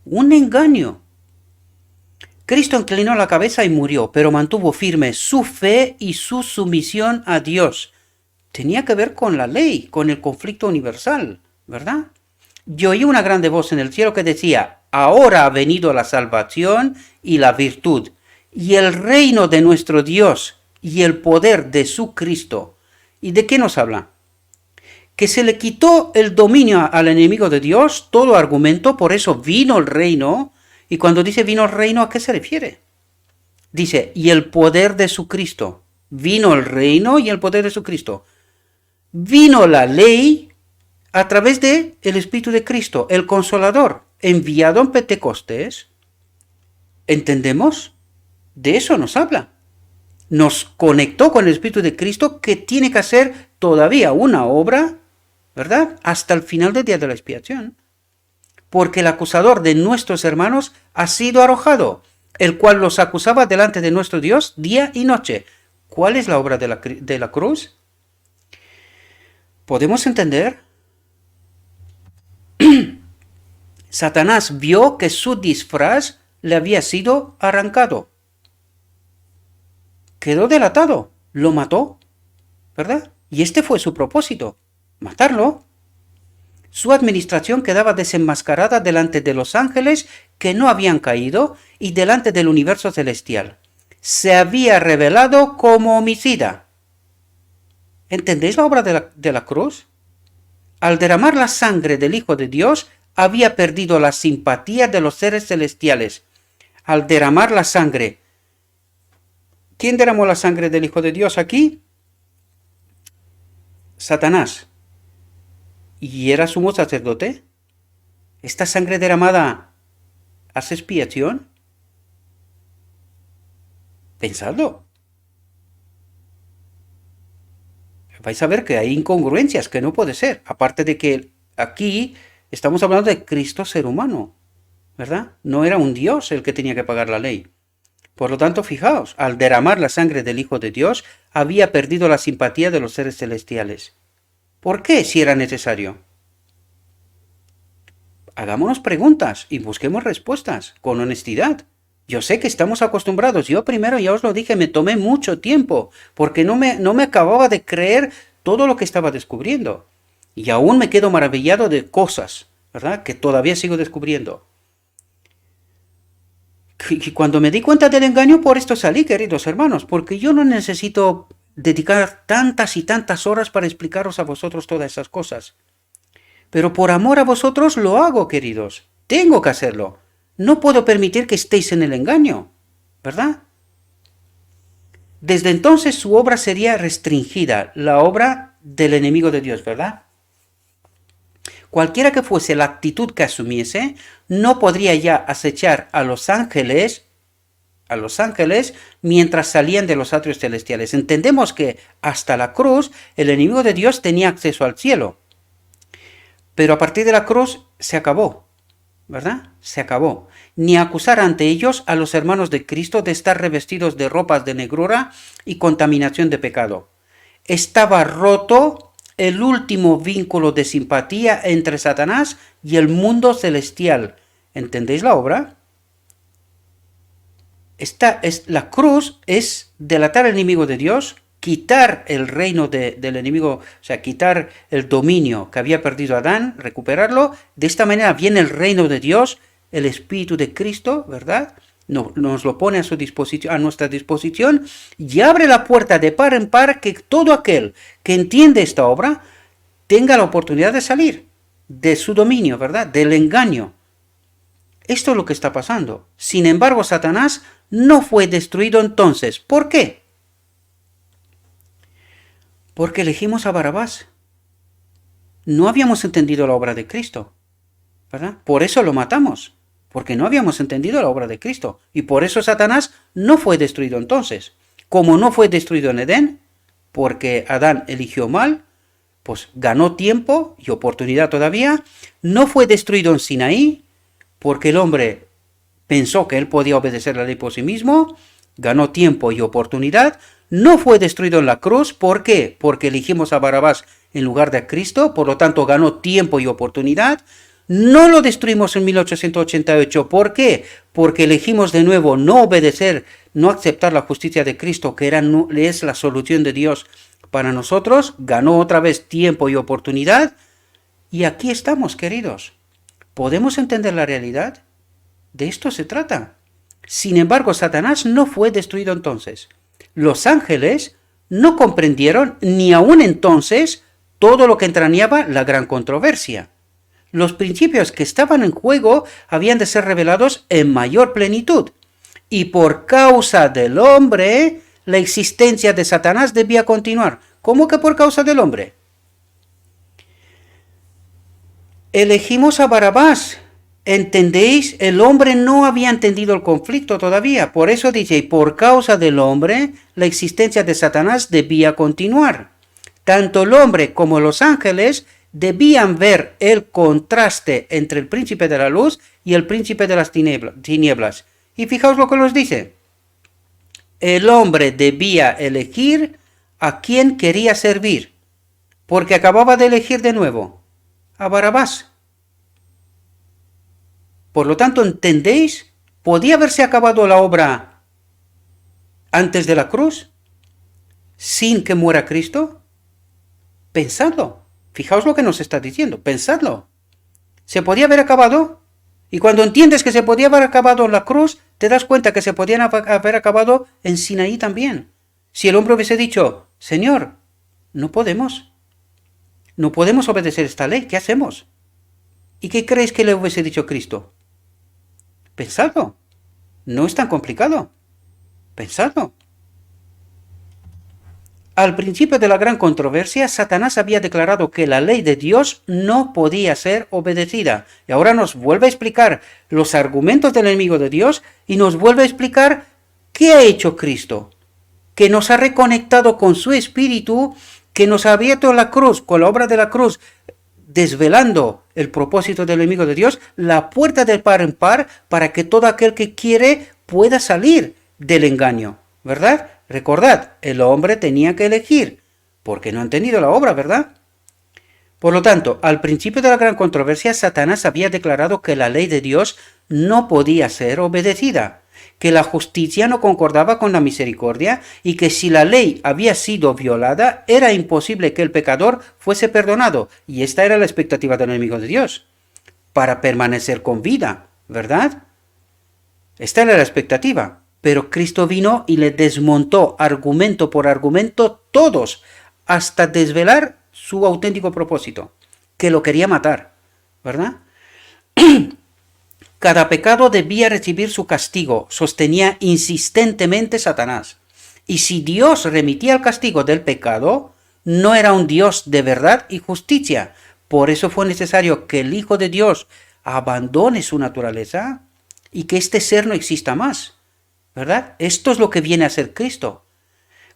Un engaño. Cristo inclinó la cabeza y murió, pero mantuvo firme su fe y su sumisión a Dios. Tenía que ver con la ley, con el conflicto universal, ¿verdad? Y oí una grande voz en el cielo que decía: ahora ha venido la salvación y la virtud, y el reino de nuestro Dios, y el poder de su Cristo. ¿Y de qué nos habla? Que se le quitó el dominio al enemigo de Dios, todo argumento, por eso vino el reino. Y cuando dice vino el reino, ¿a qué se refiere? Dice, y el poder de su Cristo. Vino el reino y el poder de su Cristo. Vino la ley a través de el Espíritu de Cristo, el Consolador, enviado en Pentecostés. ¿Entendemos? De eso nos habla. Nos conectó con el Espíritu de Cristo, que tiene que hacer todavía una obra, ¿verdad? Hasta el final del día de la expiación. Porque el acusador de nuestros hermanos ha sido arrojado, el cual los acusaba delante de nuestro Dios día y noche. ¿Cuál es la obra de la cruz? ¿Podemos entender? Satanás vio que su disfraz le había sido arrancado. Quedó delatado, lo mató, ¿verdad? Y este fue su propósito, matarlo. Su administración quedaba desenmascarada delante de los ángeles que no habían caído y delante del universo celestial. Se había revelado como homicida. ¿Entendéis la obra de la cruz? Al derramar la sangre del Hijo de Dios, había perdido la simpatía de los seres celestiales. Al derramar la sangre. ¿Quién derramó la sangre del Hijo de Dios aquí? Satanás. ¿Y era sumo sacerdote? ¿Esta sangre derramada hace expiación? Pensadlo. Vais a ver que hay incongruencias, que no puede ser. Aparte de que aquí estamos hablando de Cristo ser humano, ¿verdad? No era un Dios el que tenía que pagar la ley. Por lo tanto, fijaos, al derramar la sangre del Hijo de Dios, había perdido la simpatía de los seres celestiales. ¿Por qué, si era necesario? Hagámonos preguntas y busquemos respuestas con honestidad. Yo sé que estamos acostumbrados. Yo primero, ya os lo dije, me tomé mucho tiempo porque no me acababa de creer todo lo que estaba descubriendo. Y aún me quedo maravillado de cosas, ¿verdad?, que todavía sigo descubriendo. Y cuando me di cuenta del engaño, por esto salí, queridos hermanos, porque yo no necesito dedicar tantas y tantas horas para explicaros a vosotros todas esas cosas. Pero por amor a vosotros lo hago, queridos. Tengo que hacerlo. No puedo permitir que estéis en el engaño, ¿verdad? Desde entonces su obra sería restringida, la obra del enemigo de Dios, ¿verdad? Cualquiera que fuese la actitud que asumiese, no podría ya acechar a los ángeles mientras salían de los atrios celestiales. Entendemos que hasta la cruz el enemigo de Dios tenía acceso al cielo. Pero a partir de la cruz se acabó, ¿verdad? Se acabó. Ni acusar ante ellos a los hermanos de Cristo de estar revestidos de ropas de negrura y contaminación de pecado. Estaba roto el último vínculo de simpatía entre Satanás y el mundo celestial. ¿Entendéis la obra? La cruz es delatar al enemigo de Dios, quitar el reino del enemigo, o sea, quitar el dominio que había perdido Adán, recuperarlo. De esta manera viene el reino de Dios, el Espíritu de Cristo, ¿verdad? Nos lo pone a nuestra disposición y abre la puerta de par en par que todo aquel que entiende esta obra tenga la oportunidad de salir de su dominio, ¿verdad? Del engaño. Esto es lo que está pasando. Sin embargo, Satanás no fue destruido entonces. ¿Por qué? Porque elegimos a Barrabás. No habíamos entendido la obra de Cristo, ¿verdad? Por eso lo matamos, porque no habíamos entendido la obra de Cristo. Y por eso Satanás no fue destruido entonces. Como no fue destruido en Edén, porque Adán eligió mal, pues ganó tiempo y oportunidad todavía. No fue destruido en Sinaí, porque el hombre pensó que él podía obedecer la ley por sí mismo, ganó tiempo y oportunidad, no fue destruido en la cruz. ¿Por qué? Porque elegimos a Barrabás en lugar de a Cristo, por lo tanto ganó tiempo y oportunidad. No lo destruimos en 1888. ¿Por qué? Porque elegimos de nuevo no obedecer, no aceptar la justicia de Cristo, que es la solución de Dios para nosotros. Ganó otra vez tiempo y oportunidad. Y aquí estamos, queridos. ¿Podemos entender la realidad? De esto se trata. Sin embargo, Satanás no fue destruido entonces. Los ángeles no comprendieron ni aún entonces todo lo que entrañaba la gran controversia. Los principios que estaban en juego habían de ser revelados en mayor plenitud. Y por causa del hombre, la existencia de Satanás debía continuar. ¿Cómo que por causa del hombre? Elegimos a Barrabás. ¿Entendéis? El hombre no había entendido el conflicto todavía. Por eso dice, por causa del hombre, la existencia de Satanás debía continuar. Tanto el hombre como los ángeles debían ver el contraste entre el príncipe de la luz y el príncipe de las tinieblas. Y fijaos lo que nos dice. El hombre debía elegir a quien quería servir, porque acababa de elegir de nuevo a Barrabás. Por lo tanto, ¿entendéis? ¿Podía haberse acabado la obra antes de la cruz? ¿Sin que muera Cristo? Pensadlo. Fijaos lo que nos está diciendo. Pensadlo. ¿Se podía haber acabado? Y cuando entiendes que se podía haber acabado en la cruz, te das cuenta que se podían haber acabado en Sinaí también. Si el hombre hubiese dicho, Señor, no podemos. No podemos obedecer esta ley. ¿Qué hacemos? ¿Y qué creéis que le hubiese dicho Cristo? Pensadlo. No es tan complicado. Pensadlo. Al principio de la gran controversia, Satanás había declarado que la ley de Dios no podía ser obedecida. Y ahora nos vuelve a explicar los argumentos del enemigo de Dios y nos vuelve a explicar qué ha hecho Cristo. Que nos ha reconectado con su espíritu, que nos ha abierto la cruz, con la obra de la cruz, desvelando el propósito del enemigo de Dios, la puerta del par en par, para que todo aquel que quiere pueda salir del engaño, ¿verdad? Recordad, el hombre tenía que elegir, porque no ha entendido la obra, ¿verdad? Por lo tanto, al principio de la gran controversia, Satanás había declarado que la ley de Dios no podía ser obedecida, que la justicia no concordaba con la misericordia y que si la ley había sido violada, era imposible que el pecador fuese perdonado. Y esta era la expectativa del enemigo de Dios, para permanecer con vida, ¿verdad? Esta era la expectativa. Pero Cristo vino y le desmontó argumento por argumento todos, hasta desvelar su auténtico propósito, que lo quería matar, ¿verdad? Cada pecado debía recibir su castigo, sostenía insistentemente Satanás. Y si Dios remitía el castigo del pecado, no era un Dios de verdad y justicia. Por eso fue necesario que el Hijo de Dios abandone su naturaleza y que este ser no exista más. ¿Verdad? Esto es lo que viene a ser Cristo.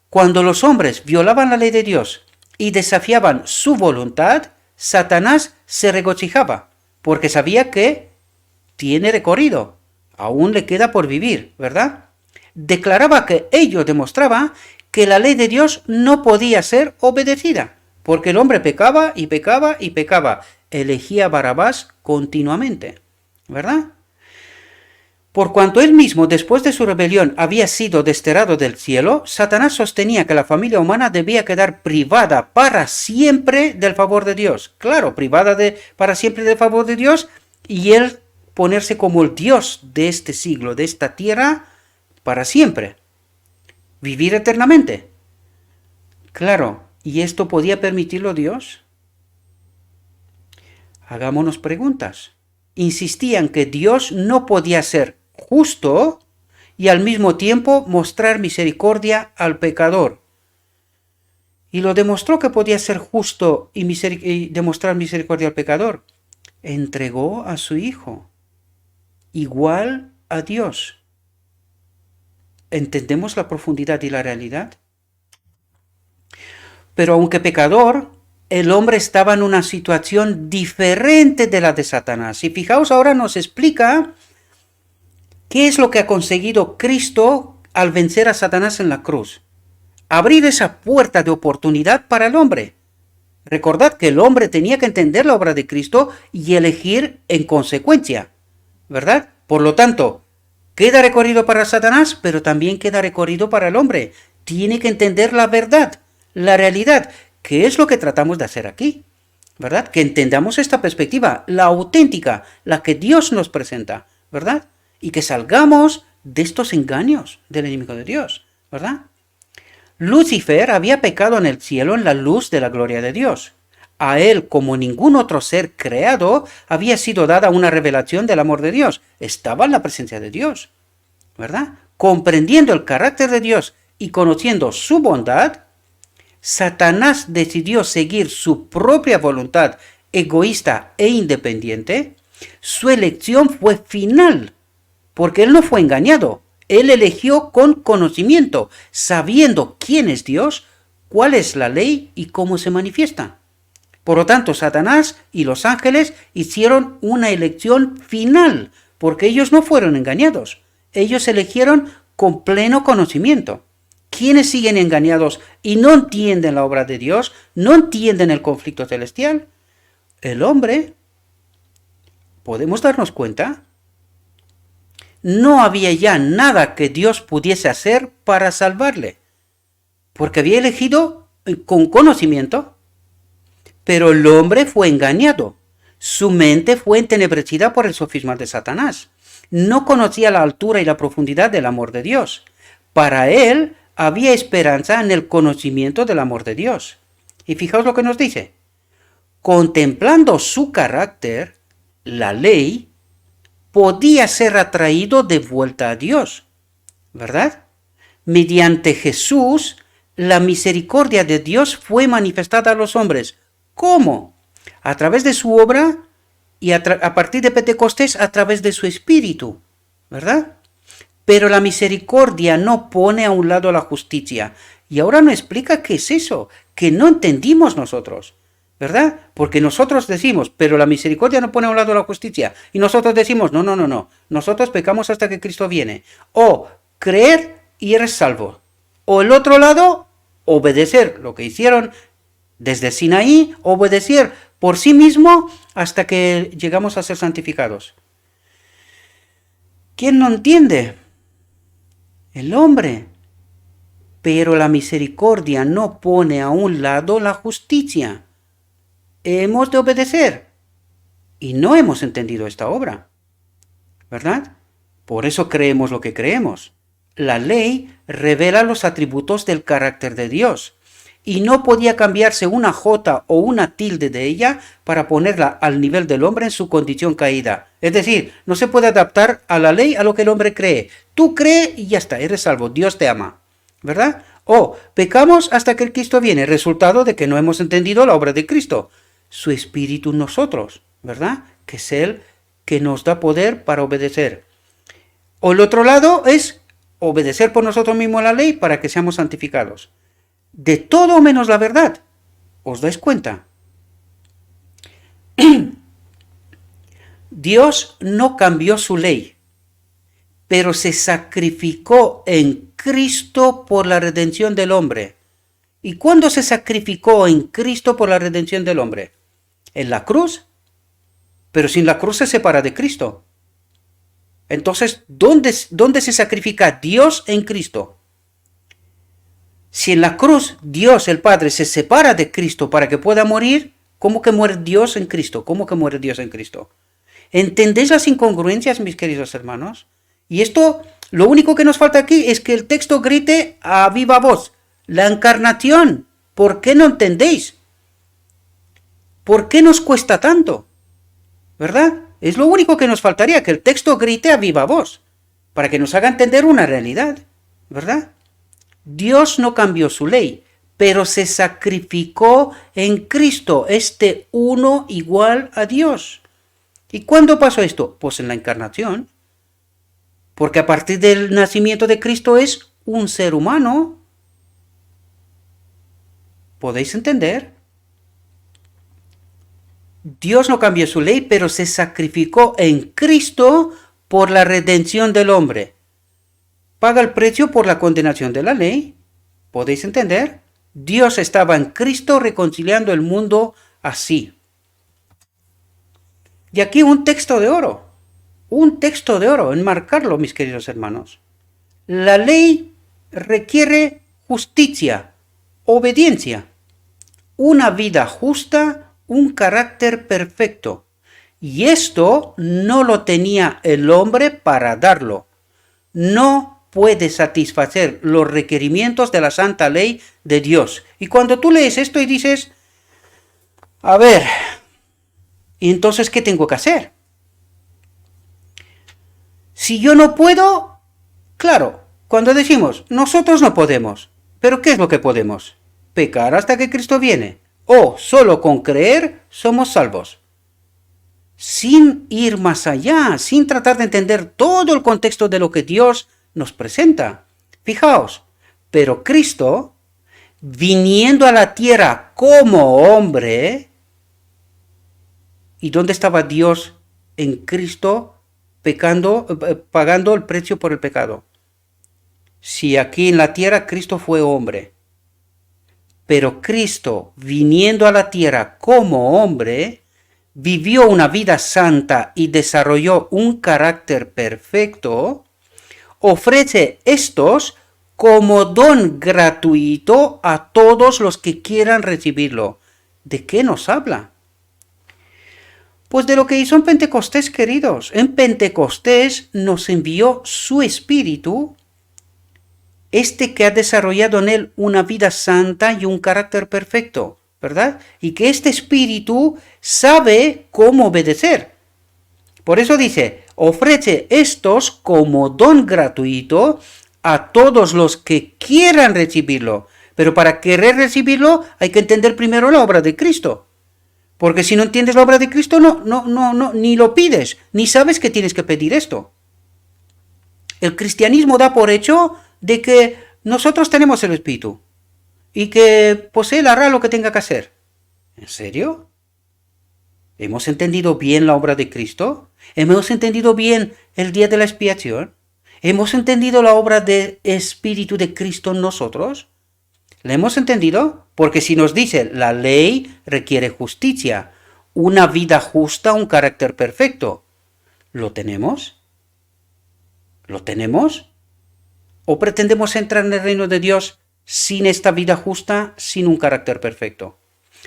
Cuando los hombres violaban la ley de Dios y desafiaban su voluntad, Satanás se regocijaba, porque sabía que tiene recorrido, aún le queda por vivir, ¿verdad? Declaraba que ello demostraba que la ley de Dios no podía ser obedecida, porque el hombre pecaba y pecaba y pecaba, elegía a Barrabás continuamente, ¿verdad? Por cuanto él mismo, después de su rebelión, había sido desterrado del cielo, Satanás sostenía que la familia humana debía quedar privada para siempre del favor de Dios. Claro, privada para siempre del favor de Dios, y él ponerse como el Dios de este siglo, de esta tierra, para siempre. Vivir eternamente. Claro, ¿y esto podía permitirlo Dios? Hagámonos preguntas. Insistían que Dios no podía ser justo y al mismo tiempo mostrar misericordia al pecador. Y lo demostró que podía ser justo y demostrar misericordia al pecador. Entregó a su Hijo, igual a Dios. ¿Entendemos la profundidad y la realidad? Pero aunque pecador, el hombre estaba en una situación diferente de la de Satanás. Y fijaos, ahora nos explica qué es lo que ha conseguido Cristo al vencer a Satanás en la cruz. Abrir esa puerta de oportunidad para el hombre. Recordad que el hombre tenía que entender la obra de Cristo y elegir en consecuencia, ¿verdad? Por lo tanto, queda recorrido para Satanás, pero también queda recorrido para el hombre. Tiene que entender la verdad, la realidad, que es lo que tratamos de hacer aquí, ¿verdad? Que entendamos esta perspectiva, la auténtica, la que Dios nos presenta, ¿verdad? Y que salgamos de estos engaños del enemigo de Dios, ¿verdad? Lucifer había pecado en el cielo en la luz de la gloria de Dios. A él, como ningún otro ser creado, había sido dada una revelación del amor de Dios. Estaba en la presencia de Dios, ¿verdad? Comprendiendo el carácter de Dios y conociendo su bondad, Satanás decidió seguir su propia voluntad egoísta e independiente. Su elección fue final, porque él no fue engañado. Él eligió con conocimiento, sabiendo quién es Dios, cuál es la ley y cómo se manifiesta. Por lo tanto, Satanás y los ángeles hicieron una elección final, porque ellos no fueron engañados. Ellos eligieron con pleno conocimiento. Quienes siguen engañados y no entienden la obra de Dios, no entienden el conflicto celestial, el hombre, podemos darnos cuenta, no había ya nada que Dios pudiese hacer para salvarle, porque había elegido con conocimiento, pero el hombre fue engañado. Su mente fue entenebrecida por el sofisma de Satanás. No conocía la altura y la profundidad del amor de Dios. Para él había esperanza en el conocimiento del amor de Dios. Y fijaos lo que nos dice. Contemplando su carácter, la ley, podía ser atraído de vuelta a Dios, ¿verdad? Mediante Jesús, la misericordia de Dios fue manifestada a los hombres. ¿Cómo? A través de su obra y a partir de Pentecostés a través de su espíritu, ¿verdad? Pero la misericordia no pone a un lado la justicia. Y ahora nos explica qué es eso, que no entendimos nosotros, ¿verdad? Porque nosotros decimos, pero la misericordia no pone a un lado la justicia. Y nosotros decimos, no, no, no, no. Nosotros pecamos hasta que Cristo viene. O creer y eres salvo. O el otro lado, obedecer lo que hicieron desde Sinaí, obedecer por sí mismo hasta que llegamos a ser santificados. ¿Quién no entiende? El hombre. Pero la misericordia no pone a un lado la justicia. Hemos de obedecer. Y no hemos entendido esta obra, ¿verdad? Por eso creemos lo que creemos. La ley revela los atributos del carácter de Dios. Y no podía cambiarse una jota o una tilde de ella para ponerla al nivel del hombre en su condición caída. Es decir, no se puede adaptar a la ley a lo que el hombre cree. Tú crees y ya está, eres salvo, Dios te ama, ¿verdad? O pecamos hasta que el Cristo viene, resultado de que no hemos entendido la obra de Cristo. Su espíritu en nosotros, ¿verdad? Que es Él que nos da poder para obedecer. O el otro lado es obedecer por nosotros mismos la ley para que seamos santificados. De todo menos la verdad. ¿Os dais cuenta? Dios no cambió su ley, pero se sacrificó en Cristo por la redención del hombre. ¿Y cuándo se sacrificó en Cristo por la redención del hombre? En la cruz. Pero sin la cruz se separa de Cristo. Entonces, ¿dónde se sacrifica Dios en Cristo? Si en la cruz Dios el Padre se separa de Cristo para que pueda morir, ¿cómo que muere Dios en Cristo? ¿Cómo que muere Dios en Cristo? ¿Entendéis las incongruencias, mis queridos hermanos? Y esto, lo único que nos falta aquí es que el texto grite a viva voz. La encarnación. ¿Por qué no entendéis? ¿Por qué nos cuesta tanto? ¿Verdad? Es lo único que nos faltaría, que el texto grite a viva voz, para que nos haga entender una realidad, ¿verdad? Dios no cambió su ley, pero se sacrificó en Cristo, este uno igual a Dios. ¿Y cuándo pasó esto? Pues en la encarnación. Porque a partir del nacimiento de Cristo es un ser humano. ¿Podéis entender? Dios no cambió su ley, pero se sacrificó en Cristo por la redención del hombre. Paga el precio por la condenación de la ley. ¿Podéis entender? Dios estaba en Cristo reconciliando el mundo así. Y aquí un texto de oro. Un texto de oro, enmarcarlo, mis queridos hermanos. La ley requiere justicia, obediencia, una vida justa, un carácter perfecto. Y esto no lo tenía el hombre para darlo. No puede satisfacer los requerimientos de la santa ley de Dios. Y cuando tú lees esto y dices, a ver, ¿y entonces qué tengo que hacer? Si yo no puedo, claro, cuando decimos, nosotros no podemos, ¿pero qué es lo que podemos? Pecar hasta que Cristo viene. O solo con creer somos salvos. Sin ir más allá, sin tratar de entender todo el contexto de lo que Dios nos presenta. Fijaos, pero Cristo, viniendo a la tierra como hombre, ¿y dónde estaba Dios en Cristo pagando el precio por el pecado? Si aquí en la tierra Cristo fue hombre, pero Cristo, viniendo a la tierra como hombre, vivió una vida santa y desarrolló un carácter perfecto, ofrece estos como don gratuito a todos los que quieran recibirlo. ¿De qué nos habla? Pues de lo que hizo en Pentecostés, queridos. En Pentecostés nos envió su Espíritu, que ha desarrollado en él una vida santa y un carácter perfecto, ¿verdad? Y que este Espíritu sabe cómo obedecer. Por eso dice, ofrece estos como don gratuito a todos los que quieran recibirlo. Pero para querer recibirlo hay que entender primero la obra de Cristo. Porque si no entiendes la obra de Cristo, no, ni lo pides, ni sabes que tienes que pedir esto. El cristianismo da por hecho de que nosotros tenemos el Espíritu y que pues Él hará lo que tenga que hacer. ¿En serio? ¿Hemos entendido bien la obra de Cristo? ¿Hemos entendido bien el día de la expiación? ¿Hemos entendido la obra del Espíritu de Cristo en nosotros? ¿La hemos entendido? Porque si nos dice, la ley requiere justicia, una vida justa, un carácter perfecto. ¿Lo tenemos? ¿Lo tenemos? ¿O pretendemos entrar en el reino de Dios sin esta vida justa, sin un carácter perfecto?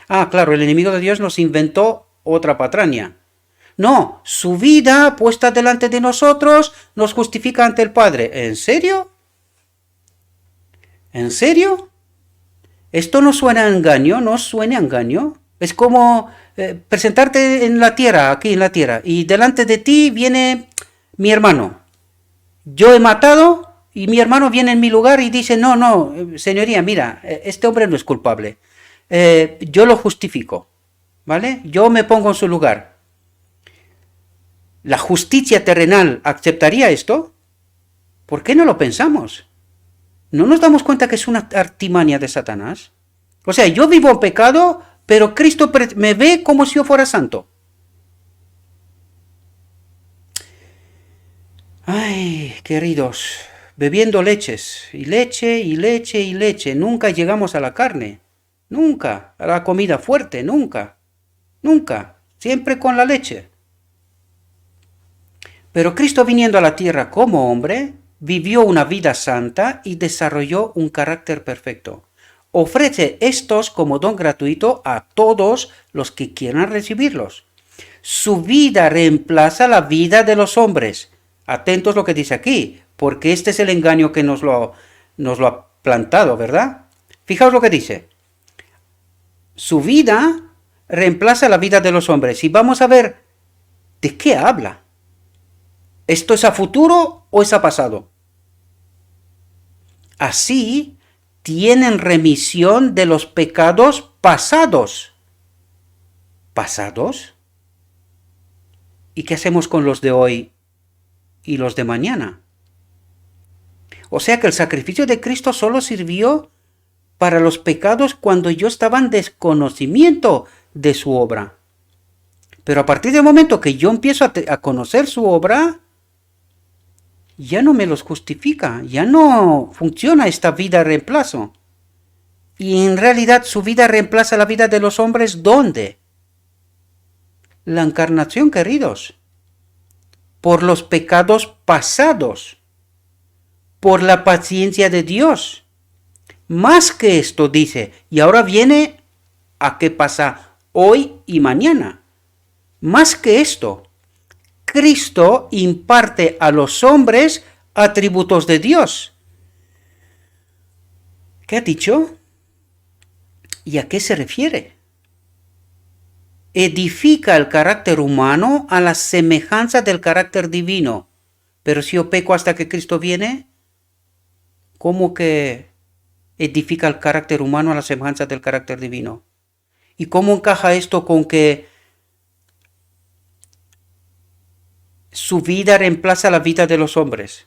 Ah, claro, el enemigo de Dios nos inventó otra patraña. No, su vida puesta delante de nosotros nos justifica ante el Padre. ¿En serio? ¿En serio? Esto no suena a engaño, no suena a engaño. Es como presentarte en la tierra, aquí en la tierra, y delante de ti viene mi hermano. Yo he matado y mi hermano viene en mi lugar y dice, no, señoría, mira, este hombre no es culpable. Yo lo justifico, ¿vale? Yo me pongo en su lugar. ¿La justicia terrenal aceptaría esto? ¿Por qué no lo pensamos? ¿No nos damos cuenta que es una artimaña de Satanás? O sea, yo vivo en pecado, pero Cristo me ve como si yo fuera santo. Ay, queridos, bebiendo leches, y leche, y leche, y leche, nunca llegamos a la carne, nunca, a la comida fuerte, nunca, siempre con la leche. Pero Cristo viniendo a la tierra como hombre, vivió una vida santa y desarrolló un carácter perfecto. Ofrece estos como don gratuito a todos los que quieran recibirlos. Su vida reemplaza la vida de los hombres. Atentos lo que dice aquí, porque este es el engaño que nos lo ha plantado, ¿verdad? Fijaos lo que dice. Su vida reemplaza la vida de los hombres. Y vamos a ver de qué habla. ¿Esto es a futuro o es a pasado? Así tienen remisión de los pecados pasados. ¿Pasados? ¿Y qué hacemos con los de hoy y los de mañana? O sea que el sacrificio de Cristo solo sirvió para los pecados cuando yo estaba en desconocimiento de su obra. Pero a partir del momento que yo empiezo a conocer su obra, ya no me los justifica, ya no funciona esta vida reemplazo. Y en realidad su vida reemplaza la vida de los hombres, ¿dónde? La encarnación, queridos, por los pecados pasados, por la paciencia de Dios. Más que esto, dice, y ahora viene a qué pasa hoy y mañana. Más que esto, Cristo imparte a los hombres atributos de Dios. ¿Qué ha dicho? ¿Y a qué se refiere? Edifica el carácter humano a la semejanza del carácter divino. Pero si yo peco hasta que Cristo viene, ¿cómo que edifica el carácter humano a la semejanza del carácter divino? ¿Y cómo encaja esto con que su vida reemplaza la vida de los hombres?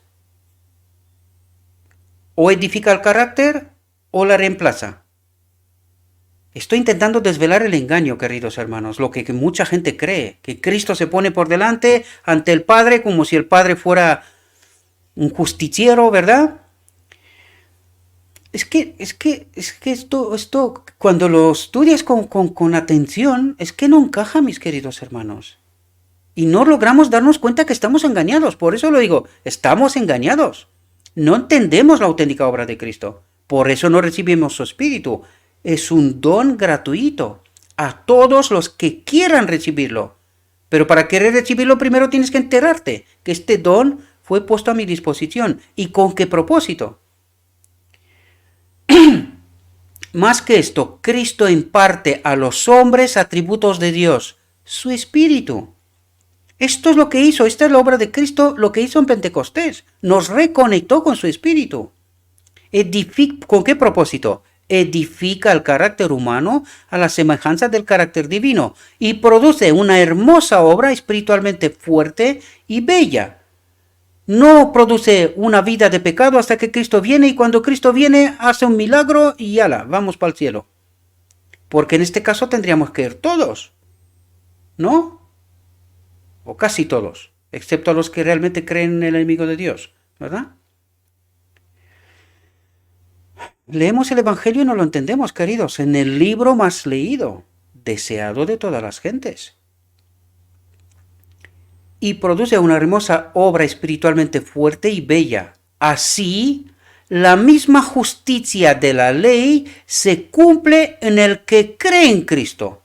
O edifica el carácter o la reemplaza. Estoy intentando desvelar el engaño, queridos hermanos, lo que mucha gente cree, que Cristo se pone por delante ante el Padre como si el Padre fuera un justiciero, ¿verdad? Es que esto, cuando lo estudias con atención, es que no encaja, mis queridos hermanos. Y no logramos darnos cuenta que estamos engañados. Por eso lo digo, estamos engañados. No entendemos la auténtica obra de Cristo. Por eso no recibimos su Espíritu. Es un don gratuito a todos los que quieran recibirlo. Pero para querer recibirlo primero tienes que enterarte que este don fue puesto a mi disposición. ¿Y con qué propósito? Más que esto, Cristo imparte a los hombres atributos de Dios, su Espíritu. Esto es lo que hizo, esta es la obra de Cristo, lo que hizo en Pentecostés. Nos reconectó con su Espíritu. ¿Con qué propósito? Edifica el carácter humano a la semejanza del carácter divino y produce una hermosa obra espiritualmente fuerte y bella. No produce una vida de pecado hasta que Cristo viene y cuando Cristo viene hace un milagro y ala, vamos para el cielo. Porque en este caso tendríamos que ir todos, ¿no? O casi todos, excepto a los que realmente creen en el enemigo de Dios, ¿verdad? Leemos el Evangelio y no lo entendemos, queridos, en el libro más leído, deseado de todas las gentes. Y produce una hermosa obra espiritualmente fuerte y bella. Así, la misma justicia de la ley se cumple en el que cree en Cristo.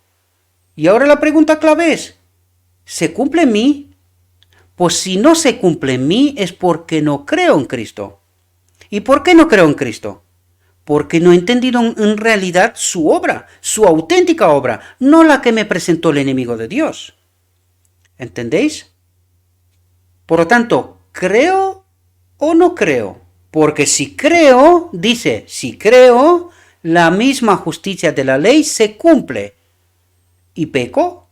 Y ahora la pregunta clave es, ¿se cumple en mí? Pues si no se cumple en mí es porque no creo en Cristo. ¿Y por qué no creo en Cristo? Porque no he entendido en realidad su obra, su auténtica obra, no la que me presentó el enemigo de Dios. ¿Entendéis? Por lo tanto, ¿creo o no creo? Porque si creo, dice, si creo, la misma justicia de la ley se cumple. ¿Y peco?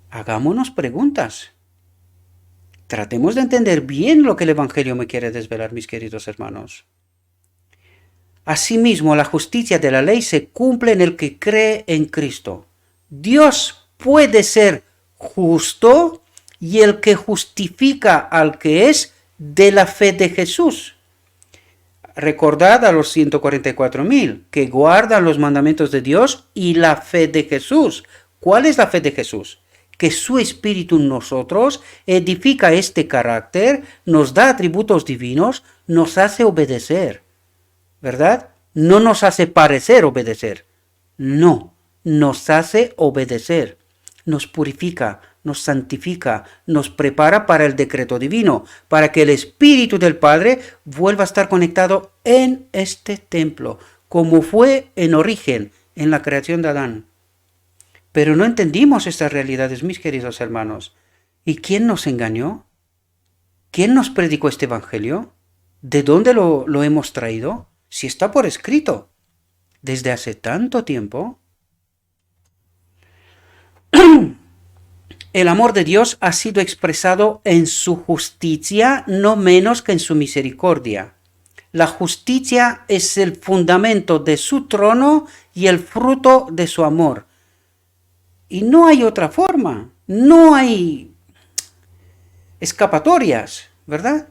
Hagámonos preguntas. Tratemos de entender bien lo que el Evangelio me quiere desvelar, mis queridos hermanos. Asimismo, la justicia de la ley se cumple en el que cree en Cristo. Dios puede ser justo y el que justifica al que es de la fe de Jesús. Recordad a los 144.000 que guardan los mandamientos de Dios y la fe de Jesús. ¿Cuál es la fe de Jesús? Que su Espíritu en nosotros edifica este carácter, nos da atributos divinos, nos hace obedecer, ¿verdad? No nos hace parecer obedecer, no, nos hace obedecer, nos purifica, nos santifica, nos prepara para el decreto divino, para que el Espíritu del Padre vuelva a estar conectado en este templo, como fue en origen, en la creación de Adán. Pero no entendimos estas realidades, mis queridos hermanos. ¿Y quién nos engañó? ¿Quién nos predicó este Evangelio? ¿De dónde lo hemos traído? Si está por escrito. Desde hace tanto tiempo. El amor de Dios ha sido expresado en su justicia, no menos que en su misericordia. La justicia es el fundamento de su trono y el fruto de su amor. Y no hay otra forma, no hay escapatorias, ¿verdad?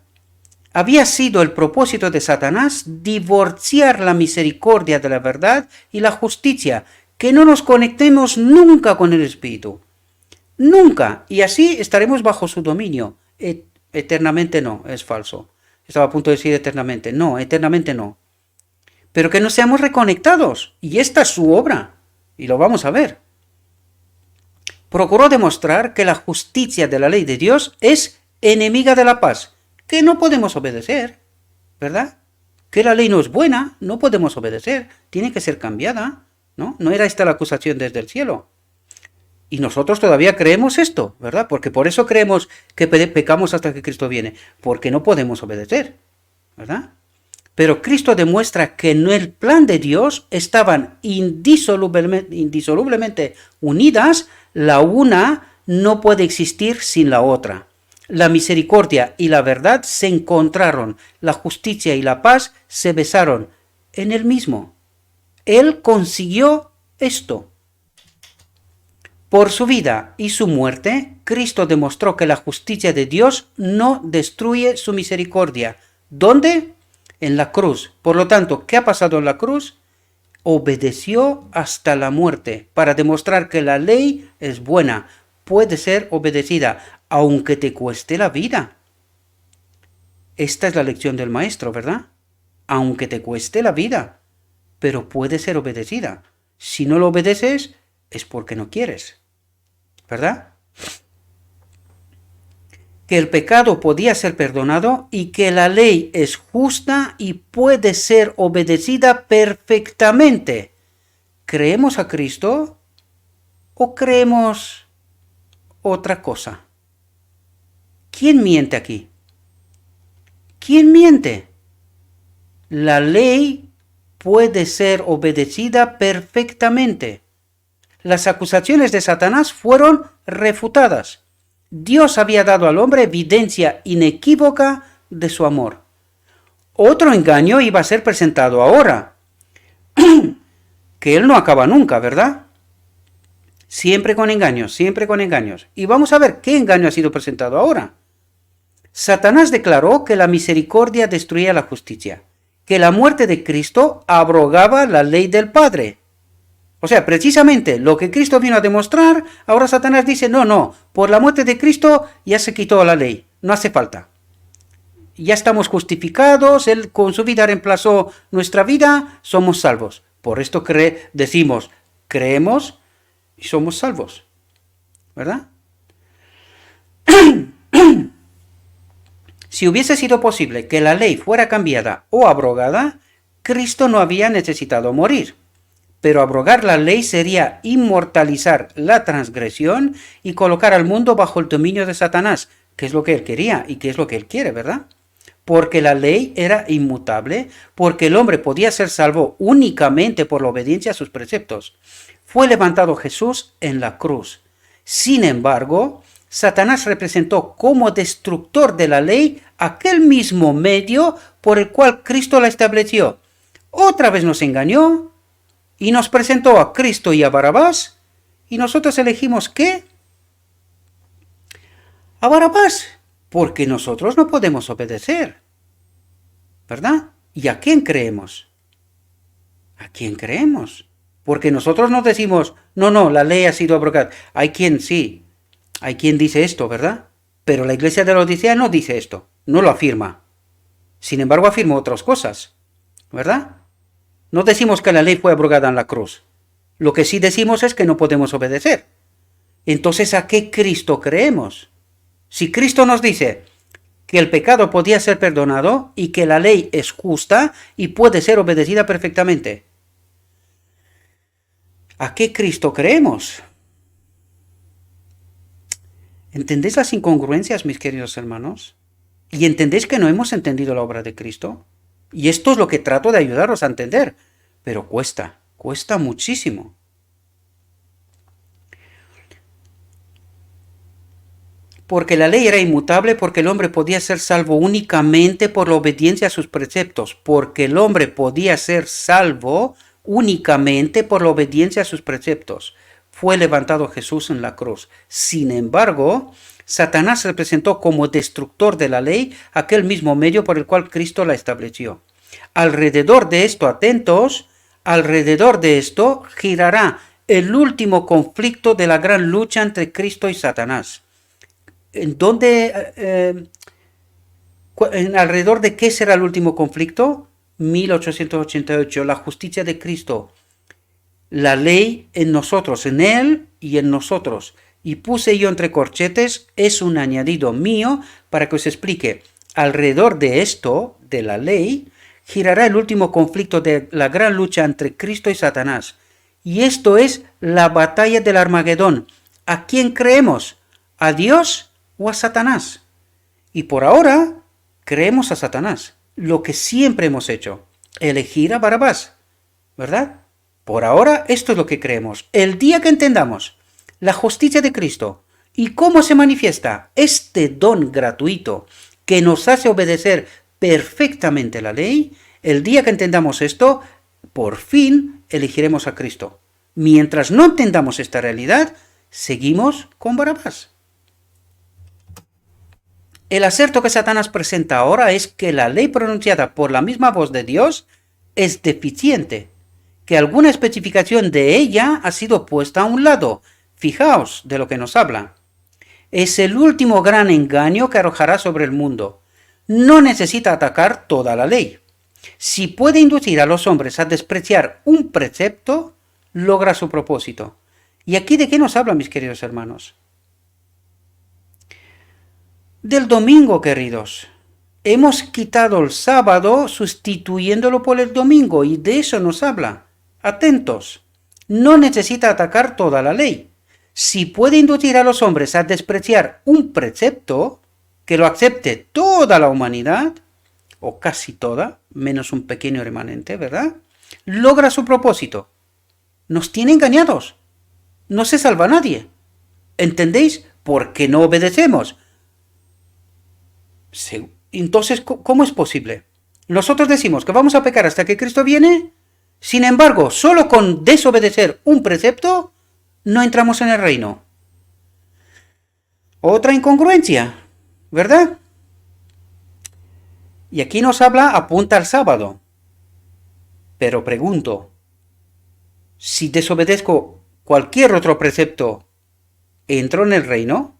Había sido el propósito de Satanás divorciar la misericordia de la verdad y la justicia, que no nos conectemos nunca con el Espíritu. Nunca. Y así estaremos bajo su dominio. Eternamente no, es falso. Estaba a punto de decir eternamente. No, eternamente no. Pero que no seamos reconectados. Y esta es su obra. Y lo vamos a ver. Procuró demostrar que la justicia de la ley de Dios es enemiga de la paz, que no podemos obedecer, ¿verdad? Que la ley no es buena, no podemos obedecer, tiene que ser cambiada, ¿no? No era esta la acusación desde el cielo. Y nosotros todavía creemos esto, ¿verdad? Porque por eso creemos que pecamos hasta que Cristo viene, porque no podemos obedecer, ¿verdad? Pero Cristo demuestra que en el plan de Dios estaban indisolublemente unidas, la una no puede existir sin la otra. La misericordia y la verdad se encontraron, la justicia y la paz se besaron en el mismo. Él consiguió esto. Por su vida y su muerte, Cristo demostró que la justicia de Dios no destruye su misericordia. ¿Dónde? En la cruz. Por lo tanto, ¿qué ha pasado en la cruz? Obedeció hasta la muerte para demostrar que la ley es buena, puede ser obedecida, aunque te cueste la vida. Esta es la lección del maestro, ¿verdad? Aunque te cueste la vida, pero puede ser obedecida. Si no lo obedeces, es porque no quieres, ¿verdad? Que el pecado podía ser perdonado y que la ley es justa y puede ser obedecida perfectamente. ¿Creemos a Cristo o creemos otra cosa? ¿Quién miente aquí? ¿Quién miente? La ley puede ser obedecida perfectamente. Las acusaciones de Satanás fueron refutadas. Dios había dado al hombre evidencia inequívoca de su amor. Otro engaño iba a ser presentado ahora, que él no acaba nunca, ¿verdad? Siempre con engaños, siempre con engaños. Y vamos a ver qué engaño ha sido presentado ahora. Satanás declaró que la misericordia destruía la justicia, que la muerte de Cristo abrogaba la ley del Padre. O sea, precisamente lo que Cristo vino a demostrar, ahora Satanás dice, no, por la muerte de Cristo ya se quitó la ley, no hace falta. Ya estamos justificados, Él con su vida reemplazó nuestra vida, somos salvos. Por esto decimos, creemos y somos salvos, ¿verdad? Si hubiese sido posible que la ley fuera cambiada o abrogada, Cristo no había necesitado morir. Pero abrogar la ley sería inmortalizar la transgresión y colocar al mundo bajo el dominio de Satanás, que es lo que él quería y que es lo que él quiere, ¿verdad? Porque la ley era inmutable, porque el hombre podía ser salvo únicamente por la obediencia a sus preceptos. Fue levantado Jesús en la cruz. Sin embargo, Satanás representó como destructor de la ley aquel mismo medio por el cual Cristo la estableció. Otra vez nos engañó y nos presentó a Cristo y a Barrabás, y nosotros elegimos ¿qué? A Barrabás, porque nosotros no podemos obedecer, ¿verdad? ¿Y a quién creemos? ¿A quién creemos? Porque nosotros nos decimos, no, la ley ha sido abrogada. Hay quien sí, hay quien dice esto, ¿verdad? Pero la iglesia de la Odisea no dice esto, no lo afirma. Sin embargo, afirma otras cosas, ¿verdad? No decimos que la ley fue abrogada en la cruz. Lo que sí decimos es que no podemos obedecer. Entonces, ¿a qué Cristo creemos? Si Cristo nos dice que el pecado podía ser perdonado y que la ley es justa y puede ser obedecida perfectamente, ¿a qué Cristo creemos? ¿Entendéis las incongruencias, mis queridos hermanos? ¿Y entendéis que no hemos entendido la obra de Cristo? Y esto es lo que trato de ayudaros a entender, pero cuesta muchísimo. Porque la ley era inmutable, porque el hombre podía ser salvo únicamente por la obediencia a sus preceptos, porque el hombre podía ser salvo únicamente por la obediencia a sus preceptos. Fue levantado Jesús en la cruz. Sin embargo, Satanás se presentó como destructor de la ley, aquel mismo medio por el cual Cristo la estableció. Alrededor de esto, atentos, alrededor de esto girará el último conflicto de la gran lucha entre Cristo y Satanás. ¿En dónde, alrededor de qué será el último conflicto? 1888, la justicia de Cristo. La ley en nosotros, en Él y en nosotros. Y puse yo entre corchetes, es un añadido mío para que os explique. Alrededor de esto, de la ley, girará el último conflicto de la gran lucha entre Cristo y Satanás. Y esto es la batalla del Armagedón. ¿A quién creemos? ¿A Dios o a Satanás? Y por ahora creemos a Satanás, lo que siempre hemos hecho, elegir a Barrabás, ¿verdad? Por ahora esto es lo que creemos. El día que entendamos la justicia de Cristo y cómo se manifiesta este don gratuito que nos hace obedecer perfectamente la ley, el día que entendamos esto, por fin elegiremos a Cristo. Mientras no entendamos esta realidad, seguimos con Barrabás. El acerto que Satanás presenta ahora es que la ley pronunciada por la misma voz de Dios es deficiente, que alguna especificación de ella ha sido puesta a un lado. Fijaos de lo que nos habla. Es el último gran engaño que arrojará sobre el mundo. No necesita atacar toda la ley. Si puede inducir a los hombres a despreciar un precepto, logra su propósito. ¿Y aquí de qué nos habla, mis queridos hermanos? Del domingo, queridos. Hemos quitado el sábado sustituyéndolo por el domingo y de eso nos habla. Atentos. No necesita atacar toda la ley. Si puede inducir a los hombres a despreciar un precepto, que lo acepte toda la humanidad, o casi toda, menos un pequeño remanente, ¿verdad? Logra su propósito. Nos tiene engañados. No se salva nadie. ¿Entendéis? Porque no obedecemos. Entonces, ¿cómo es posible? Nosotros decimos que vamos a pecar hasta que Cristo viene. Sin embargo, solo con desobedecer un precepto, no entramos en el reino. Otra incongruencia, ¿verdad? Y aquí nos habla, apunta al sábado. Pero pregunto, si desobedezco cualquier otro precepto, ¿entro en el reino?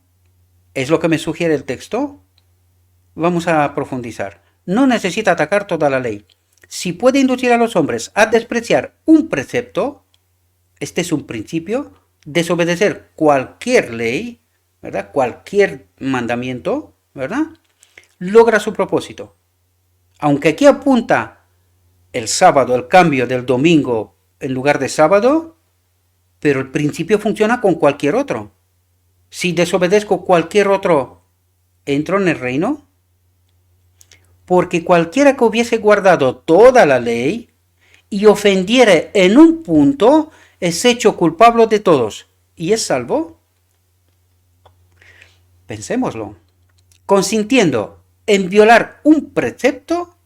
¿Es lo que me sugiere el texto? Vamos a profundizar. No necesita atacar toda la ley. Si puede inducir a los hombres a despreciar un precepto, este es un principio, desobedecer cualquier ley, ¿verdad? Cualquier mandamiento, ¿verdad? Logra su propósito. Aunque aquí apunta el sábado, el cambio del domingo en lugar de sábado, pero el principio funciona con cualquier otro. Si desobedezco cualquier otro, ¿entro en el reino? Porque cualquiera que hubiese guardado toda la ley y ofendiere en un punto, es hecho culpable de todos y es salvo. Pensémoslo. Consintiendo en violar un precepto,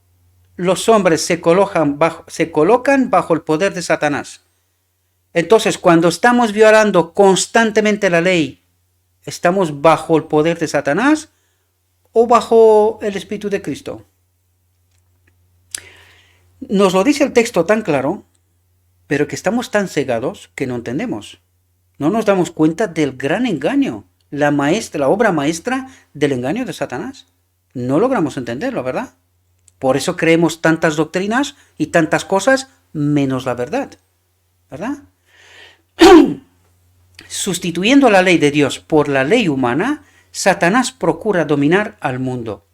los hombres se colocan bajo el poder de Satanás. Entonces, cuando estamos violando constantemente la ley, ¿estamos bajo el poder de Satanás o bajo el Espíritu de Cristo? Nos lo dice el texto tan claro, pero que estamos tan cegados que no entendemos. No nos damos cuenta del gran engaño, la obra maestra del engaño de Satanás. No logramos entenderlo, ¿verdad? Por eso creemos tantas doctrinas y tantas cosas menos la verdad, ¿verdad? Sustituyendo la ley de Dios por la ley humana, Satanás procura dominar al mundo.